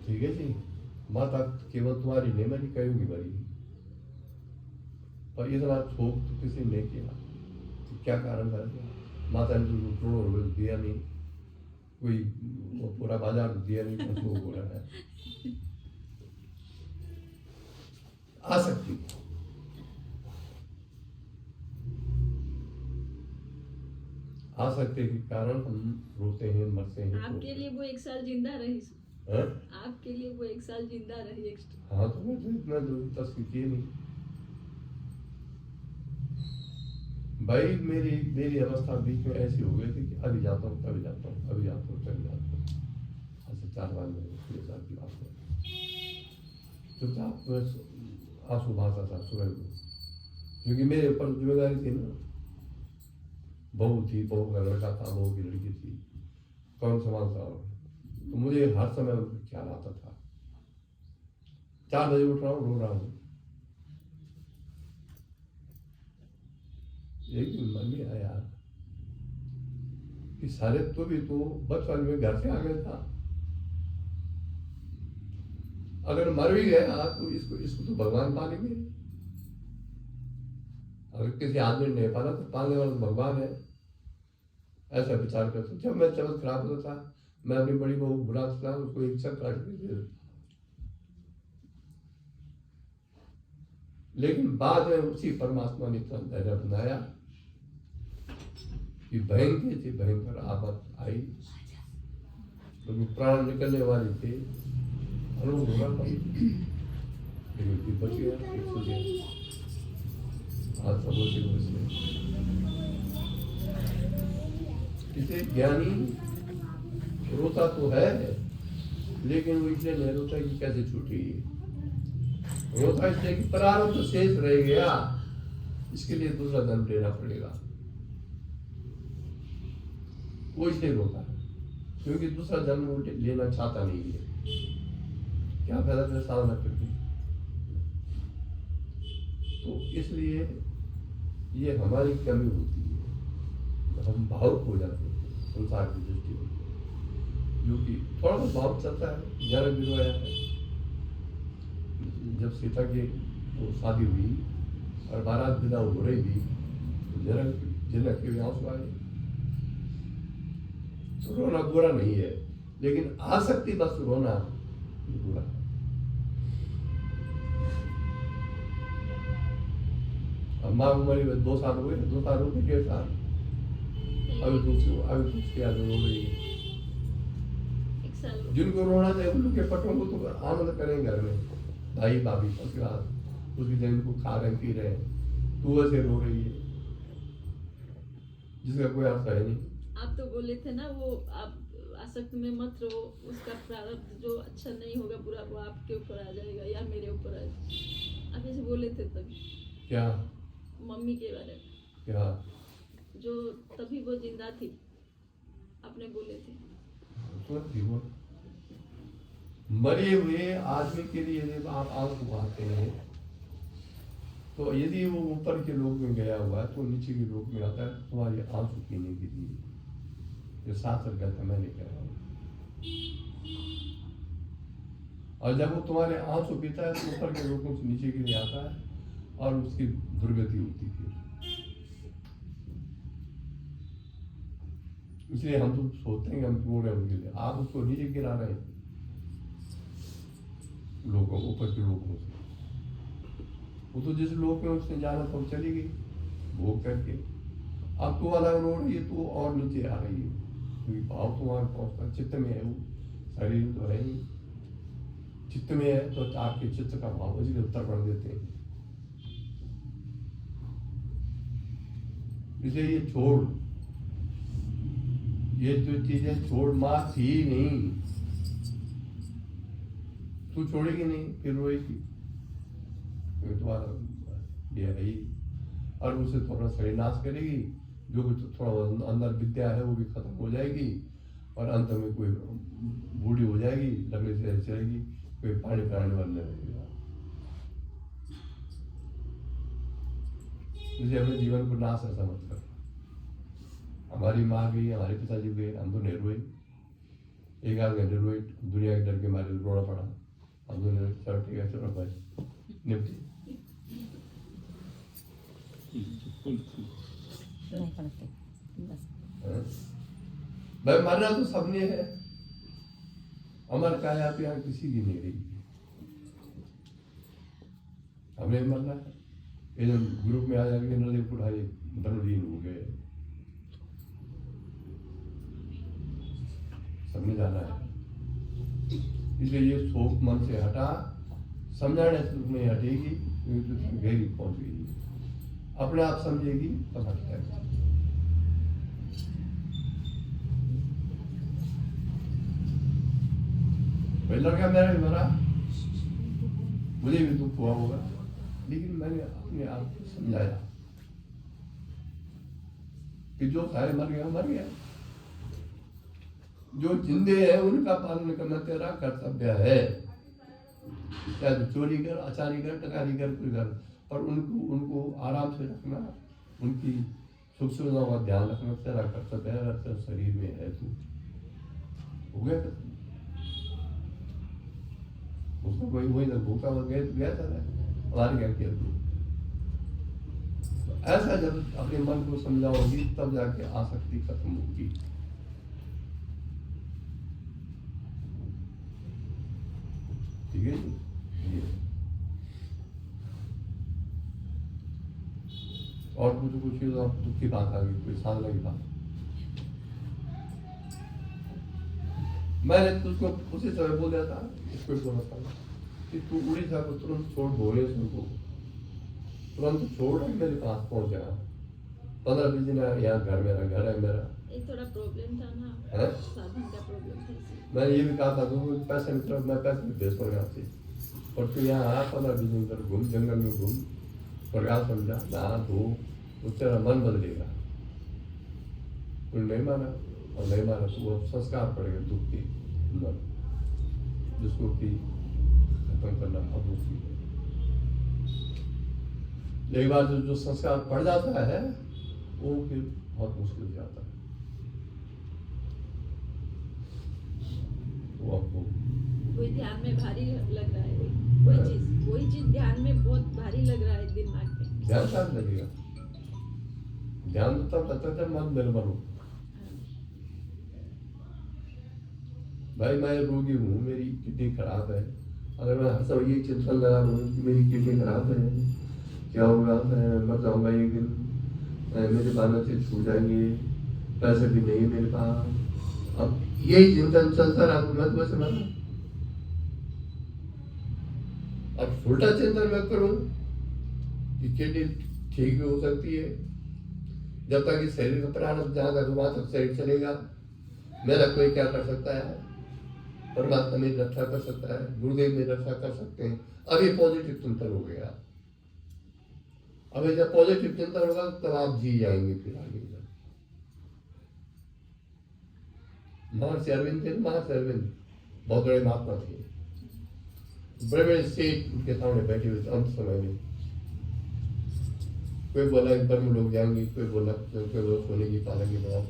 ठीक है जी, माता केवल तुम्हारी मेमोरी करूंगी बड़ी, पर इतना थोक तो किसी ने किया, तो क्या कारण कर दिया। माता ने तो करोड़ों रुपये दिया नहीं, कोई पूरा बाजार दिया नहीं, कुछ वो बोला है। आसक्ति, आसक्ति के कारण हम रोते हैं, मरते हैं। आपके लिए वो 1 साल जिंदा रही, है? आपके लिए वो 1 साल जिंदा रही एक्स्ट्रा। हाँ, तो मैं तो इतना जो तस्वीर की नहीं भाई। मेरी अवस्था बीच में ऐसी हो गई थी कि अभी जाता हूँ, कभी जाता हूँ, अभी जाता हूँ, कभी जाता हूँ। ऐसे 4 बार में 6 साल की बात है। चुपचाप आंसू बहाता था सुबह को, क्योंकि मेरे ऊपर जिम्मेदारी थी ना। बहू थी, बहू का लड़का था, बहू की लड़की थी, कौन संभालता। तो मुझे हर समय उनका ख्याल आता था। 4 बजे उठ रहा हूँ, रो रहा हूँ। एक दिन मन में आया कि सारे तो भी तो बचपन में घर से आ गया था, अगर मर भी गया तो इसको तो भगवान पालेंगे। अगर किसी आदमी ने पाला तो पालने वाला भगवान है। ऐसा विचार करता। जब मैं तबीयत खराब होता था, मैं अपनी बड़ी बहू बुलाता था, उसको एक चक काट के दे देता। लेकिन बाद में उसी परमात्मा ने इतना धैर्य बनाया कि भयंकर थी, भयंकर आफत आई, क्योंकि प्राण निकलने वाले थे, अनुभव होना पड़ी, लेकिन फिर बच गया, फिर सो गया। आज सब होते इसे ज्ञानी रोता तो है, लेकिन वो इसलिए नहीं रोता कि कैसे छूटी, रोता इसलिए कि प्रारब्ध शेष रह गया, इसके लिए दूसरा जन्म लेना पड़ेगा। वो इसलिए रोता है क्योंकि दूसरा जन्म वो लेना चाहता नहीं है। क्या फायदा तेरे सामना करके। तो इसलिए ये हमारी कमी होती है, हम भावुक हो जाते हैं संसार की दृष्टि में, जो कि थोड़ा सा भाव चलता है। जनक भी रोया है जब सीता की वो शादी हुई और बारात विदा हो रही थी, तो जनक के आंसू आए। तो रोना बुरा नहीं है, लेकिन आसक्ति बस रोना बुरा है। अब माँ उम्र 2 साल हुए, 2 साल हो गए, 1.5 साल, अभी दूसरी आदमी रो रही है। 1 साल जिनको रोना चाहिए उन लोग के पटों को तो आनंद करें घर में, भाई भाभी उसके बाद उसकी जमीन को खा रहे पी रहे, तू ऐसे रो रही है जिसका कोई अर्थ है नहीं। आप तो बोले थे ना, वो आप आसक्त में मत रहो, उसका प्रारब्ध जो अच्छा नहीं होगा बुरा, वो आपके ऊपर आ जाएगा या मेरे ऊपर आ जाएगा। आप ऐसे बोले थे तभी। क्या मम्मी के बारे में, क्या जो तभी वो जिंदा थी, आपने बोले थे। तो मरे हुए आदमी के लिए जब आप आंख उगाते हैं, तो यदि वो ऊपर के लोक में गया हुआ है तो नीचे के लोक में आता है तुम्हारी आंसू पीने के लिए। जो शास्त्र कहता है, मैं नहीं कह रहा हूँ। और जब वो तुम्हारे आंसू पीता है तो ऊपर के लोगों से नीचे के लिए आता है और उसकी दुर्गति होती है। इसलिए हम तो सोचते हैं कि हम बोल रहे हैं उनके लिए, आप उसको नीचे गिरा रहे हैं लोगों, ऊपर के लोगों से। वो तो जिस लोग में उसने जाना तो चली गई भोग करके। अब तो अलग रो रही है, तो और नीचे आ रही है, क्योंकि भाव तो वहां पहुंचता चित्त में है। वो शरीर तो है ही, चित्त में है तो आपके चित्त का भाव इसलिए उत्तर कर देते हैं। इसलिए ये छोड़, ये जो चीजें छोड़, माँ थी नहीं, तू छोड़ेगी नहीं, फिर रोएगी, क्योंकि तुम्हारा ये है ही। और उसे थोड़ा शरीर नाश करेगी, जो कुछ थोड़ा अंदर विद्या है वो भी खत्म हो जाएगी, और अंत में कोई बूढ़ी हो जाएगी, लकड़ी से चलेगी, कोई पानी पिलाने वाला नहीं रहेगा। इसलिए अपने जीवन को नाश ऐसा मत कर। हमारी माँ गई, हमारे पिताजी गए, हम तो नहीं रोए, 1-8 घंटे रोए, दुनिया के डर के मारे रोना पड़ा। हम तो नहीं, चलो ठीक है, चलो भाई निपटी। नहीं पढ़ते बस। भाई मरना तो सबने है, अमर काया यहाँ किसी की नहीं रही, हमें मरना है। ये जब ग्रुप में आ जाएंगे नरदेव उठाए धनुलीन हो गए, सबने जाना है। इसलिए ये शोक मन से हटा, समझाने से तुम्हें हटेगी, क्योंकि तुम गहरी पहुंच गई, अपने आप समझेगी तब हट जाएगी। लड़का मेरा भी मरा, मुझे भी दुख हुआ होगा, लेकिन मैंने अपने आप को समझाया कि जो सारे मर गया मर गया, जो जिंदे हैं उनका पालन करना तेरा कर्तव्य है। चाहे तो चोरी कर, अचारी कर, टकारी कर, कोई कर, पर उनको आराम से रखना, उनकी सुख सुविधाओं का ध्यान रखना तेरा कर्तव्य है। अगर तेरे शरीर में है तो हो गया, उसको कोई वही भूखा गया था, हमारे क्या किया तू। ऐसा जब अपने मन को समझाओगी तब जाके आसक्ति खत्म होगी। ठीक है जी। और कुछ आप दुख की बात आ गई, कोई साधना की बात। मैंने तुझको उसी समय बोल दिया था, इसको बोला था कि तू उड़ीसा को तुरंत छोड़, भुवनेश्वर को तुरंत छोड़, मेरे पास पहुंच जाना। 15-20 दिन यहाँ घर मेरा घर है मेरा। एक थोड़ा प्रॉब्लम था ना, है? साधन का प्रॉब्लम था इसलिए। मैंने ये भी कहा था तो पैसे मतलब मैं पैसे भी भेज दूंगा आपसे, और तू यहाँ आया 15-20 दिन तक घूम, जंगल में घूम, प्रयास समझा, नहा धो, तो तेरा मन बदलेगा। तू नहीं माना, और नहीं माना तो वो संस्कार पड़ेगा दुख के अंदर, जिसको कि खत्म करना अब मुश्किल है। एक बार जो संस्कार पड़ जाता है वो फिर बहुत मुश्किल हो जाता है। वो आपको कोई ध्यान में भारी लग रहा है, कोई चीज ध्यान में बहुत भारी लग रहा है दिमाग में। ध्यान साथ लगेगा, ध्यान तो तब लगता है मन निर्मल हो। भाई मैं रोगी हूँ, मेरी किडनी खराब है, अगर मैं हर समय ये चिंतन लगा लूँ कि मेरी किडनी खराब है, क्या होगा, मैं मर जाऊंगा एक दिन, मेरे बालों से छू जाएंगे, पैसे भी नहीं मेरे पास, अब यही चिंतन चलता रहा तो मैं तुम्हें सुना। अब उल्टा चिंतन मैं करूं कि किडनी ठीक भी हो सकती है, जब तक इस शरीर का प्राण जाएगा तो वहां तक शरीर चलेगा, मेरा कोई क्या कर सकता है, परमात्मा मेरी रक्षा कर सकता है, गुरुदेव मेरी रक्षा कर सकते हैं। अभी पॉजिटिव चिंतन हो गया, अभी जब पॉजिटिव चिंतन होगा तब आप जी जाएंगे फिर आगे। महर्षि अरविंद थे, महर्षि अरविंद बहुत बड़े महात्मा थे, बड़े बड़े सेठ उनके सामने बैठे हुए अंत समय में। कोई बोला ब्रह्म लोग जाएंगे, कोई बोला सोने की पालेंगे, बहुत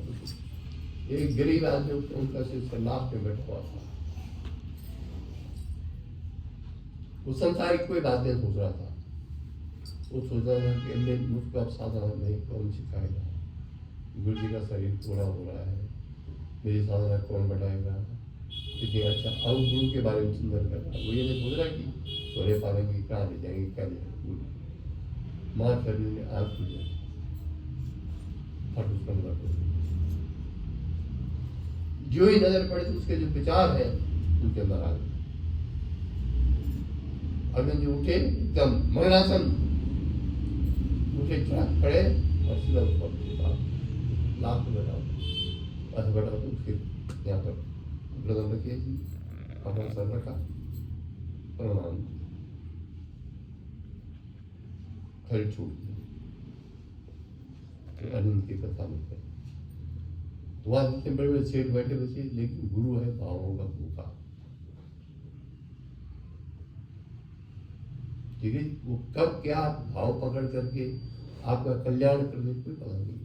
एक गरीब आदमी उनका शिष्य लास्ट में बैठा हुआ था। वो संसारिक कोई बात नहीं सोच रहा था, वो सोच रहा था कि मैं मुझको अब साधना नहीं कौन सिखाएगा, गुरु जी का शरीर पूरा हो रहा है, मेरी साधना कौन बढ़ाएगा, कितनी अच्छा। अब गुरु के बारे में चिंतन कर रहा, वो ये नहीं सोच रहा कि सोने पालेंगे, कहाँ ले जाएंगे, क्या ले जाएंगे। माँ शरीर में आग खुल फट उसका नजर पड़े, जो ही नजर पड़े तो उसके जो विचार है उनके अंदर आ गए। अरविंद जी उठे, एकदम मरणासन उठे, खड़े और सीधा ऊपर लाख में बैठा, ऐसे बैठा तो उसके यहाँ पर गर्दन रखिए जी, अपना सर रखा, प्रणाम, खड़ी छूट दी। अरविंद की कथा में वहां जितने बड़े बड़े सेठ बैठे बचे, लेकिन गुरु है भावों का भूखा। ठीक है, वो कब क्या भाव पकड़ करके आपका कल्याण कर दे कोई पता नहीं।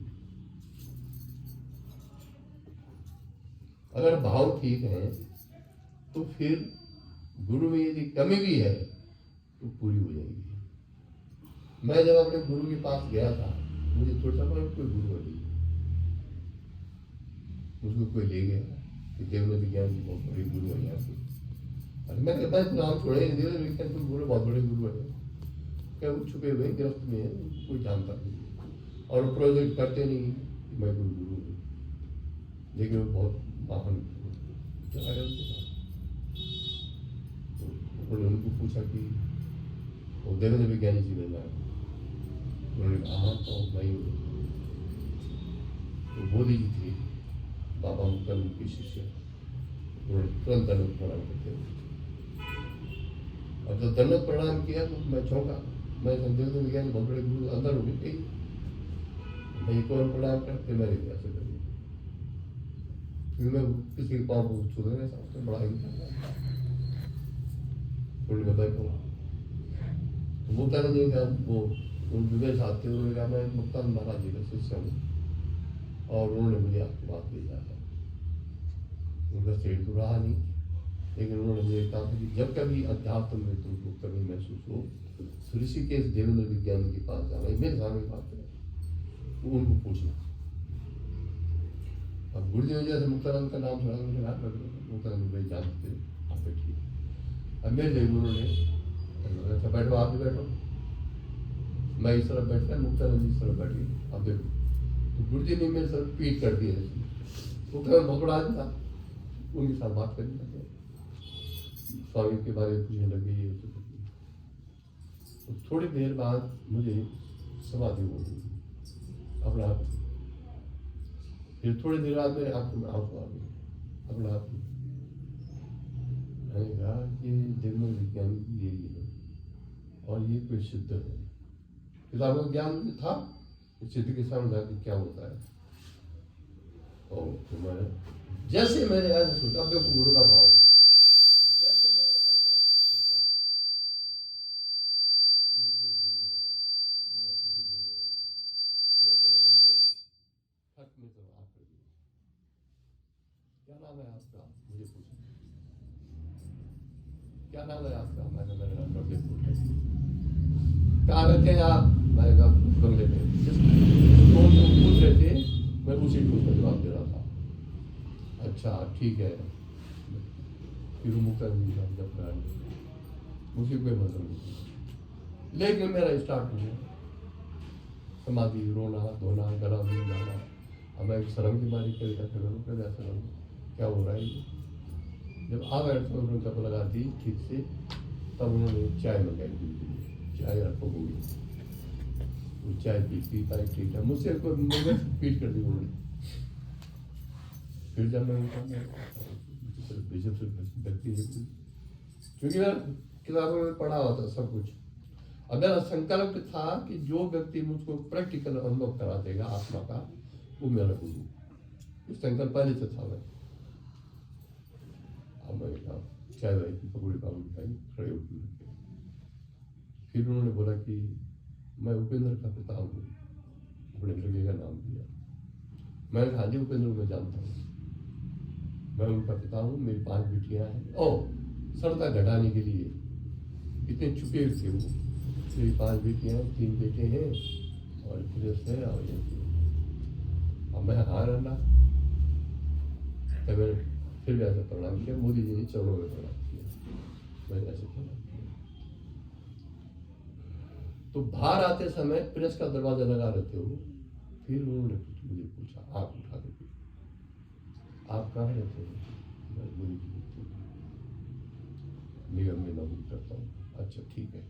अगर भाव ठीक है तो फिर गुरु में यदि कमी भी है तो पूरी हो जाएगी। मैं जब अपने गुरु के पास गया था, मुझे थोड़ा सा कोई गुरु है, मुझको कोई ले गया कि देवनाथ विज्ञान जी बहुत बड़े गुरु है यहाँ पे। अरे मैं कहता है नाम छोड़े, देवनाथ विज्ञान तो गुरु बहुत बड़े गुरु है, क्या वो छुपे हुए गिरफ्त में है, कोई जानता नहीं और वो प्रोजेक्ट करते नहीं कि मैं कोई गुरु हूँ, लेकिन वो बहुत महान चला गया उनके पास। उन्होंने उनको पूछा कि वो देवनाथ विज्ञानी जी मिल रहा है, उन्होंने कहा हाँ तो मैं हूँ। तो मोदी जी थे बाबा मुक्तानंद के शिष्य, उन्होंने तुरंत दंडवत प्रणाम करते हैं। और जब दंडवत प्रणाम किया तो मैं चौंका, मैं संदेश विज्ञान बहुत बड़े गुरु अंदर हो गए, मैं कौन प्रणाम करते, मैंने ऐसे कर दिया, फिर मैं किसी के पाँव को छू देना था, बड़ा ही उन्होंने बैठो। तो मुक्तानंद जी का वो विवेक आते हुए कहा मैं मुक्तानंद महाराज जी का शिष्य हूँ और उन्होंने मुझे आपकी बात भेजा है। उनका शरीर तो रहा नहीं, लेकिन उन्होंने मुझे कहा कि जब कभी अध्यात्म में तुमको कभी महसूस हो तो ऋषिकेश देवेंद्र विज्ञानी के पास जाना, मेरे सामने बात है। उनको पूछना। अब गुरुदेव जैसे मुक्तानंद का नाम सुना मुझे याद लग रहा, मुक्तानंद भाई जानते थे, आप बैठिए। अब मेरे लिए उन्होंने अच्छा बैठो, आप भी बैठो, मैं इस तरफ बैठता है, मुक्तानंद इस तरफ बैठी। अब देखो तो गुरुजी ने मेरे सर पीट कर दिया, मुक्तानंद बहुत बड़ा आदमी था, उनके साथ बात करने लगे, स्वामी के बारे में पूछने लगे, ये तो थोड़ी देर बाद मुझे समाधि हो गई अपना आप। फिर थोड़ी देर बाद मेरे आंखों में आंसू आ गए अपना आप। मैंने कहा कि जन्म विज्ञान की यही है और ये कोई सिद्ध है, किताबों का ज्ञान था, सिद्ध के सामने जाकर क्या होता है। और तो मैं जैसे मैंने ऐसा सोचा, अब देखो गुरु का भाव, जैसे मैंने ऐसा सोचा ये कोई गुरु है, सिद्ध गुरु है, वैसे उन्होंने हक में तो आप कर दिया। क्या नाम है आपका, मुझे पूछा, क्या नाम है आपका? मैंने मेरा नाम नवदेव है। कहाँ रहते हैं आप? मैंने कहा बंगले में। जिस पूछ रहे थे मैं उसी को उसका जवाब दे रहा था। अच्छा ठीक है, फिर मुक्तानंद जी जब मुझे कोई मतलब नहीं, लेकिन मेरा स्टार्ट हो गया समाधि, रोना धोना, गला मिल जाना। अब मैं शर्म की मारी कर ऐसा करूँ, कर ऐसा करूँ, क्या हो रहा है ये? जब आ गए तो उन्होंने कप लगा दी ठीक से, तब उन्होंने चाय मंगाई, चाय रखोगी, वो चाय पीता ठीक है, मुझसे कोई मगर पीट कर दी उन्होंने। फिर जब मैं उनका बेजब से व्यक्ति है, क्योंकि मैं किताबों में पढ़ा हुआ था सब कुछ। अगर संकल्प था कि जो व्यक्ति मुझको प्रैक्टिकल अनुभव करा देगा आत्मा का, वो मेरा गुरु, इस संकल्प पहले से था। मैं अब मैंने कहा चाय भाई की पकौड़ी पापड़ी खाई, खड़े होकर। फिर उन्होंने बोला कि मैं उपेंद्र का पिता हूँ, अपने लड़के का नाम दिया। मैंने कहा जी उपेंद्र मैं जानता हूँ, मैं उनका पिता हूँ, मेरी 5 बेटियां हैं। ओ सरदा घटाने के लिए इतने छुपे थे वो, मेरी 5 बेटियां हैं, 3 बेटे हैं और गृहस्थ है। और ये अब मैं हाँ रहना, तो मैंने फिर भी ऐसा प्रणाम किया। मोदी जी ने चरणों में प्रणाम किया, मैंने ऐसे प्रणाम किया। तो बाहर आते समय प्रेस का दरवाजा लगा रहते हो, फिर उन्होंने मुझे पूछा, आँख उठा के, आप कहाँ रहते हो? मैं निगम में नौकरी करता हूँ। अच्छा ठीक है,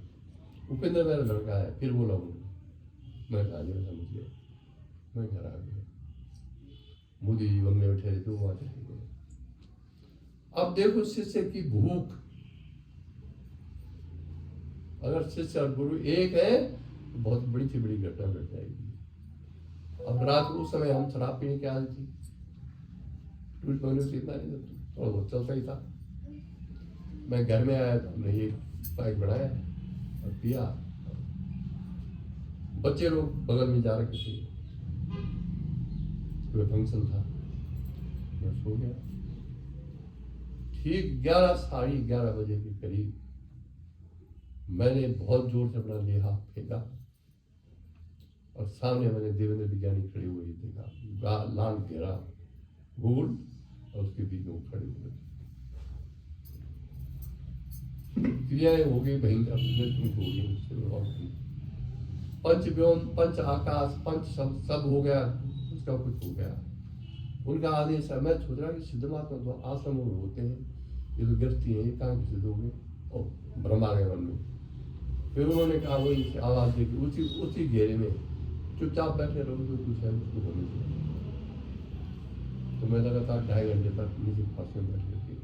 उपेंद्र मेरा लड़का है। फिर बोला उन्होंने, मैं कहा समझ गया, मैं घर आ गया। मोदी जी बंगले में ठहरे थे, वहाँ चले गए। अब देखो शिष्य की भूख, अगर शिष्य और गुरु एक है तो बहुत बड़ी से बड़ी घटना घट जाएगी। अब रात उस समय हम शराब पीने की आदत थी, टूट बंगले से इतना नहीं, थोड़ा बहुत चलता ही था। मैं घर में आया तो हमने एक पैक बनाया और पिया। बच्चे लोग बगल में जा रखे थे, कोई फंक्शन था, मैं सो गया। ठीक 11 साढ़े 11 बजे के करीब मैंने बहुत जोर से अपना लेहा फेंका और सामने मैंने देवेंद्र विज्ञानी खड़े हुए देखा, लाल घेरा गोल और उसके बीच में वो खड़े हुए। क्रियाएं हो गई भयंकर, हो गई, पंच व्योम, पंच आकाश, पंच सब हो गया, उसका कुछ हो गया। उनका आदेश है। मैं सोच रहा कि सिद्ध महात्मा तो आश्रम में होते हैं, ये तो गिरती है, ये कहाँ के सिद्ध हो गए? और ब्रह्मा गए मन में। फिर उन्होंने कहा वही आवाज दी, उसी घेरे में चुपचाप बैठे रहो, जो कुछ है उसको होने दो। तो मैं लगातार 2.5 घंटे तक नीचे फर्श में बैठ करके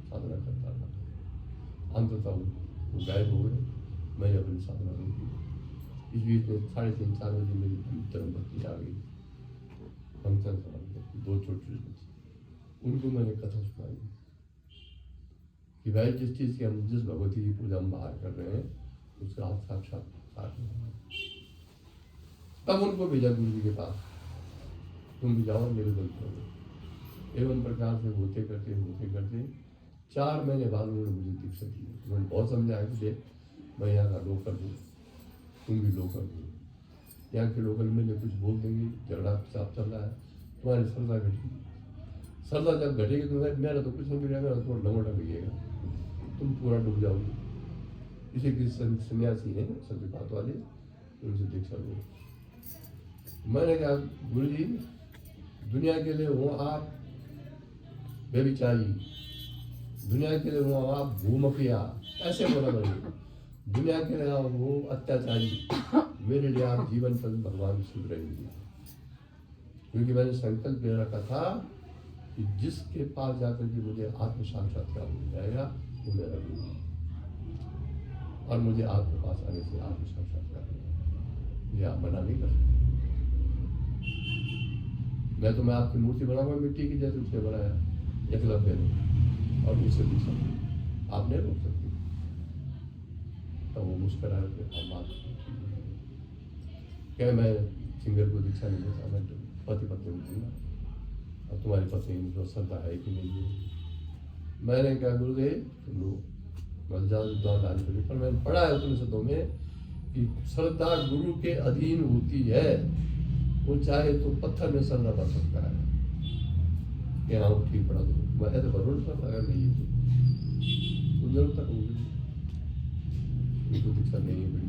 साधना करता था। अंततः वो गायब हो गए, मैंने अपनी साधना रोकी। इस बीच में 3:30-4 बजे मेरी धर्म पत्नी आ गई, फंक्शन समाप्त, 2 छोटे बच्चे, उनको मैंने कथा सुनाई कि भाई जिस चीज़ की हम, जिस भगवती की पूजा हम बाहर कर रहे हैं, उसका हाथ साक्षात है। तब उनको भेजा गुरु जी के पास, तुम भी जाओ निवेदन करो। एवं प्रकार से होते करते 4 महीने बाद उन्होंने मुझे दीक्षा दी। उन्होंने बहुत समझाया कि देख मैं यहाँ का लोकल हूँ, तुम भी लोकल हो, यहाँ के लोकल में कुछ बोल देंगे, झगड़ा साफ चल रहा है, तुम्हारी श्रद्धा घटेगी। श्रद्धा जब घटेगी तो मेरा तो कुछ नहीं बिगड़ेगा, मेरा तो लंगोटा बिगेगा, तुम पूरा डूब जाओगे। इसी के सन्यासी हैं सत्यपात वाले, उनसे दीक्षा लो। मैंने कहा गुरु जी दुनिया के लिए हो आप व्यभिचारी, दुनिया के लिए हो आप भूमकिया, ऐसे बोला मैंने, दुनिया के लिए आप हो अत्याचारी, मेरे लिए आप जीवन पर भगवान सुध रहेंगे। क्योंकि मैंने संकल्प ले रखा था कि जिसके पास जाकर के मुझे आत्म साक्षात्कार मिल जाएगा वो मेरा गुरु है, और मुझे आपके पास आने से आत्म साक्षात्कार मिलेगा, ये आप मना नहीं कर सकते। मैं आपकी मूर्ति बनाऊंगा मिट्टी की, जैसे उसने बनाया एकलव्य ने, और मुझसे पूछा आप नहीं रोक सकते। तब वो मुस्कराए थे, हम बात क्या मैं सिंगर को दीक्षा नहीं देता, मैं तो पति पत्नी दूंगा, और तुम्हारी पत्नी में श्रद्धा है कि नहीं है। मैंने कहा गुरुदेव तुम लोग मैं ज़्यादा डाल करी, पर मैंने पढ़ा है उपनिषदों में कि श्रद्धा गुरु के अधीन होती है, वो चाहे तो पत्थर में श्रद्धा कर सकता है कि हाँ ठीक पढ़ा दो, मैं ऐसे भरोसा अगर नहीं तो जरूर तक होगी उनको दीक्षा नहीं है बड़ी।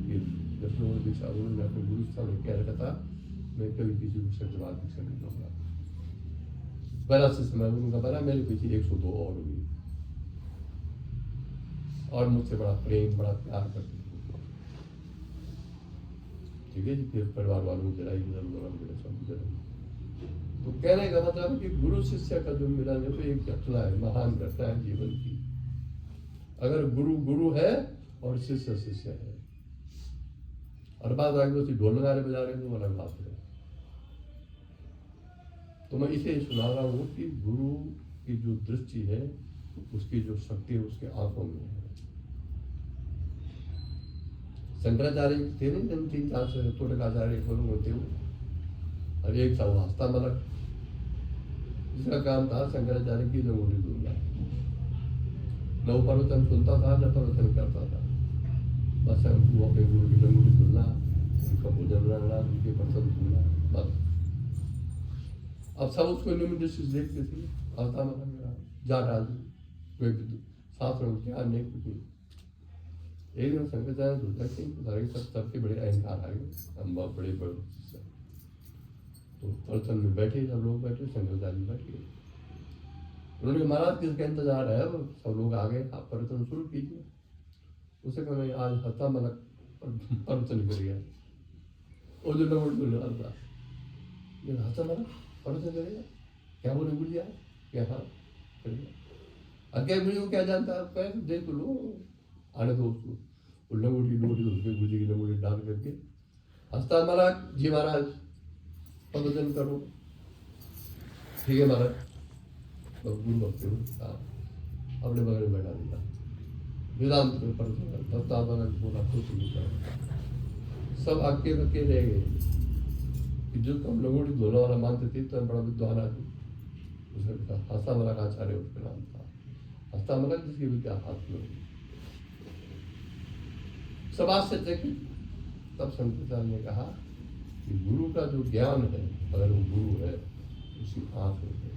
जब लोगों ने दीक्षा उन्होंने अपने गुरु स्थान में कह रखा था मैं कभी किसी को शब्दवाद दीक्षा नहीं दूंगा। बड़ा से समय उनका बना, मेरे पीछे 102 और हुई, और मुझसे बड़ा प्रेम बड़ा प्यार करते थे। ठीक है जी, फिर परिवार वालों को जलाई तो कहने का मतलब है कि गुरु शिष्य का जो मिलन है वो एक घटना है, महान घटना है जीवन की। अगर गुरु गुरु है और शिष्य शिष्य है, और बात आगे ढोल नगारे बजा रहे तो अलग बात है। तो मैं इसे सुना रहा हूँ कि गुरु की जो दृष्टि है, उसकी जो शक्ति है उसके आंखों में है। शंकराचार्य थे नहीं, 3-4 से तोटकाचार्य होते हुए, और एक था वो हस्तामलक, जिसका काम था शंकराचार्य की लंगोटी दूंगा। न वो प्रवचन सुनता था न प्रवचन करता था, बस वो अपने गुरु की लंगोटी धुलना, उनका भोजन बनाना, उनके बर्तन धुलना, बस। अब सब उसको नियमित दृष्टि से देखते थे, हस्तामलक जाट आदमी, शास्त्र में क्या नहीं कुछ नहीं। एक दिन शंकराचार्य सोचा कि सबके बड़े अहंकार आ गए, हम बहुत बड़े बड़े, तो प्रवचन में बैठे, सब लोग बैठे, शंकराचार्य बैठ गए। उन्होंने कहा महाराज किसका इंतजार है, सब लोग आ गए, आप प्रवचन शुरू कीजिए। उसे कहा मैं आज हस्तामलक प्रवचन कर गया, वो जो लोग था हस्तामलक प्रवचन करेगा, क्या बोले गुरु आए क्या, हाँ करेगा। अज्ञा गुरु को क्या जानता है, कहे तो देख लो आने दो उसको, वो लंगोटी उसके गुरु जी की लंगोटी डाल करके हस्तामलक जी महाराज प्रवचन करो। ठीक है महाराज, तो गुरु भक्त अपने बगल में बैठा दिया, वेदांत में प्रवचन हस्तामलक बोला कुछ नहीं कर। सब आके रखे रह गए कि जो हम लंगोटी धोने वाला मानते थे तो बड़ा विद्वान आदमी, उसका हस्तामलक आचार्य उसका नाम था, हस्तामलक जिसकी विद्या हाथ में। सब आश्चर्यचकित। तब शंकराचार्य ने कहा कि गुरु का जो ज्ञान है, अगर वो गुरु है उसकी आंख हो गई,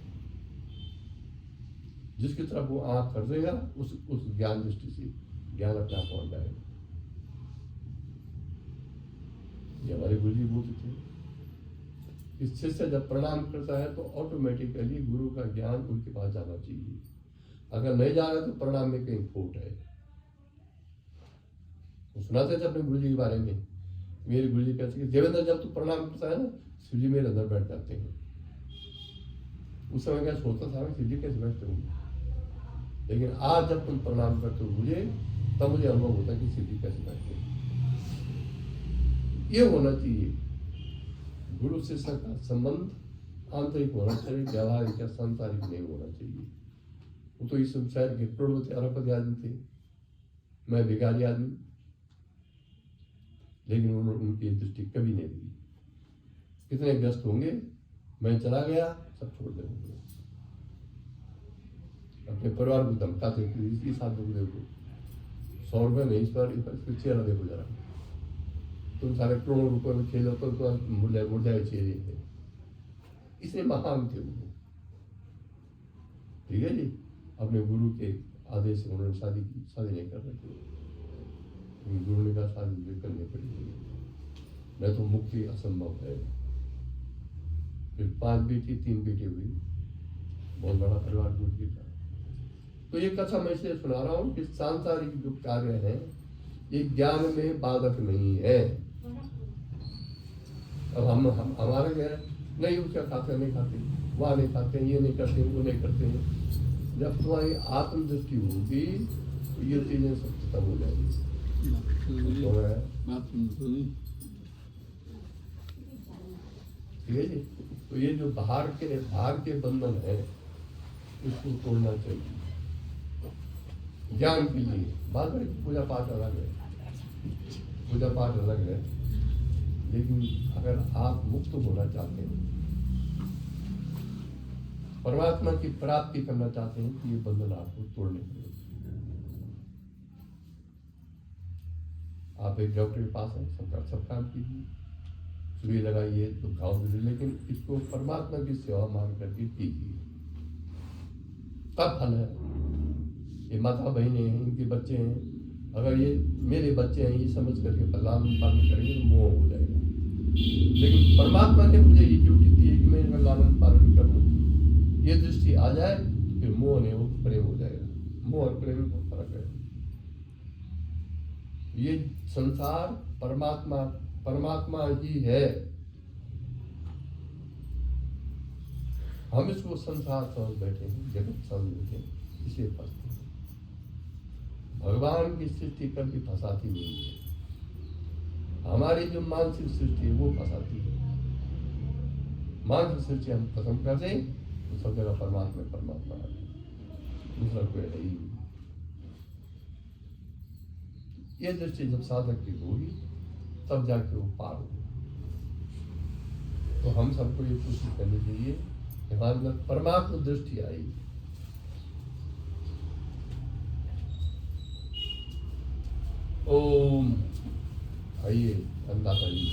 जिसकी तरफ वो आंख कर देगा उस ज्ञान दृष्टि से ज्ञान अपने आप पहुंच जाएगा। ये हमारे गुरु जी बोलते थे, इस शिष्य जब प्रणाम करता है तो ऑटोमेटिकली गुरु का ज्ञान उनके पास जाना चाहिए। अगर नहीं जा रहा तो प्रणाम में कहीं खोट है। वो सुनाते थे अपने गुरु जी के बारे में, मेरे गुरु जी कहते हैं देवेंद्र जब तू प्रणाम करता है ना, शिव जी मेरे अंदर बैठ जाते हैं। उस समय क्या सोचता था मैं शिव जी कैसे बैठते होंगे, लेकिन आज जब तुम प्रणाम करते हो मुझे, तब मुझे अनुभव होता है कि शिव जी कैसे बैठते हैं। ये होना चाहिए गुरु शिष्य का संबंध, आंतरिक होना चाहिए, व्यावहारिक या सांसारिक नहीं होना चाहिए। वो तो इस शहर के करोड़पति अरबपति आदमी थे, मैं भिखारी आदमी, लेकिन उन्होंने उनकी दृष्टि कभी नहीं दी। कितने व्यस्त होंगे, मैं चला गया सब छोड़ देंगे, अपने परिवार को धमकाते इसकी साथ दुख देखो, 100 रुपये में इस पर चेहरा देखो जरा, तुम सारे करोड़ों रुपए में खेलो तो मुरझाए चेहरे थे, इसलिए महान थे वो। ठीक है जी, अपने गुरु के आदेश से उन्होंने शादी की, शादी नहीं कर रहे थे, गुरु ने कहा शादी मुझे करनी पड़ेगी, नहीं तो मुक्ति असंभव है। फिर 5 बेटी 3 बेटे हुई, बहुत बड़ा परिवार टूट गया। तो ये कथा मैं इसलिए सुना रहा हूँ कि सांसारिक जो कार्य है ये ज्ञान में बाधक नहीं है। अब हम हमारा क्या है, नहीं उसका खाते नहीं खाते, वह नहीं खाते, ये नहीं करते, वो नहीं करते। जब तुम्हारी आत्मदृष्टि होगी तो ये चीजें सब खत्म हो जाएगी। तो है ठीक है जी। तो ये जो बाहर के बंधन है इसको तोड़ना चाहिए ज्ञान के लिए। बात है पूजा पाठ अलग है, पूजा पाठ अलग है, लेकिन अगर आप मुक्त होना चाहते हैं, परमात्मा की प्राप्ति करना चाहते हैं, तो ये बंधन आपको तोड़ने पड़ेंगे। आप एक डॉक्टर के पास है, सब काम कीजिए, सुई लगाइए तो घाव दीजिए, लेकिन इसको परमात्मा की सेवा मान करके कीजिए, तब फल है। ये माता बहनें हैं, इनके बच्चे हैं, अगर ये मेरे बच्चे हैं ये समझ करके लालन पालन करेंगे तो मोह हो जाएगा। लेकिन परमात्मा ने मुझे ये ड्यूटी दी है कि मैं इनका लालन पालन करूँ, ये दृष्टि आ जाए फिर मोह नहीं, वो प्रेम हो जाएगा। मोह और प्रेम में बहुत फर्क है। ये संसार परमात्मा ही है, हम इसको संसार समझ बैठे हैं, जगत समझ बैठे हैं, इसलिए फंसते हैं। भगवान की सृष्टि कभी फंसाती नहीं है, हमारी जो मानसिक सृष्टि है वो फंसाती है। मानसिक सृष्टि हम खत्म कर दें तो सब जगह परमात्मा है, दूसरा कोई है ही। ये दृष्टि जब साधक की होगी तब जाके वो पार होगी। तो हम सबको ये कोशिश करनी चाहिए कि हमारे अंदर परमात्मा दृष्टि आएगी। ओम, आइए अंदाता जी।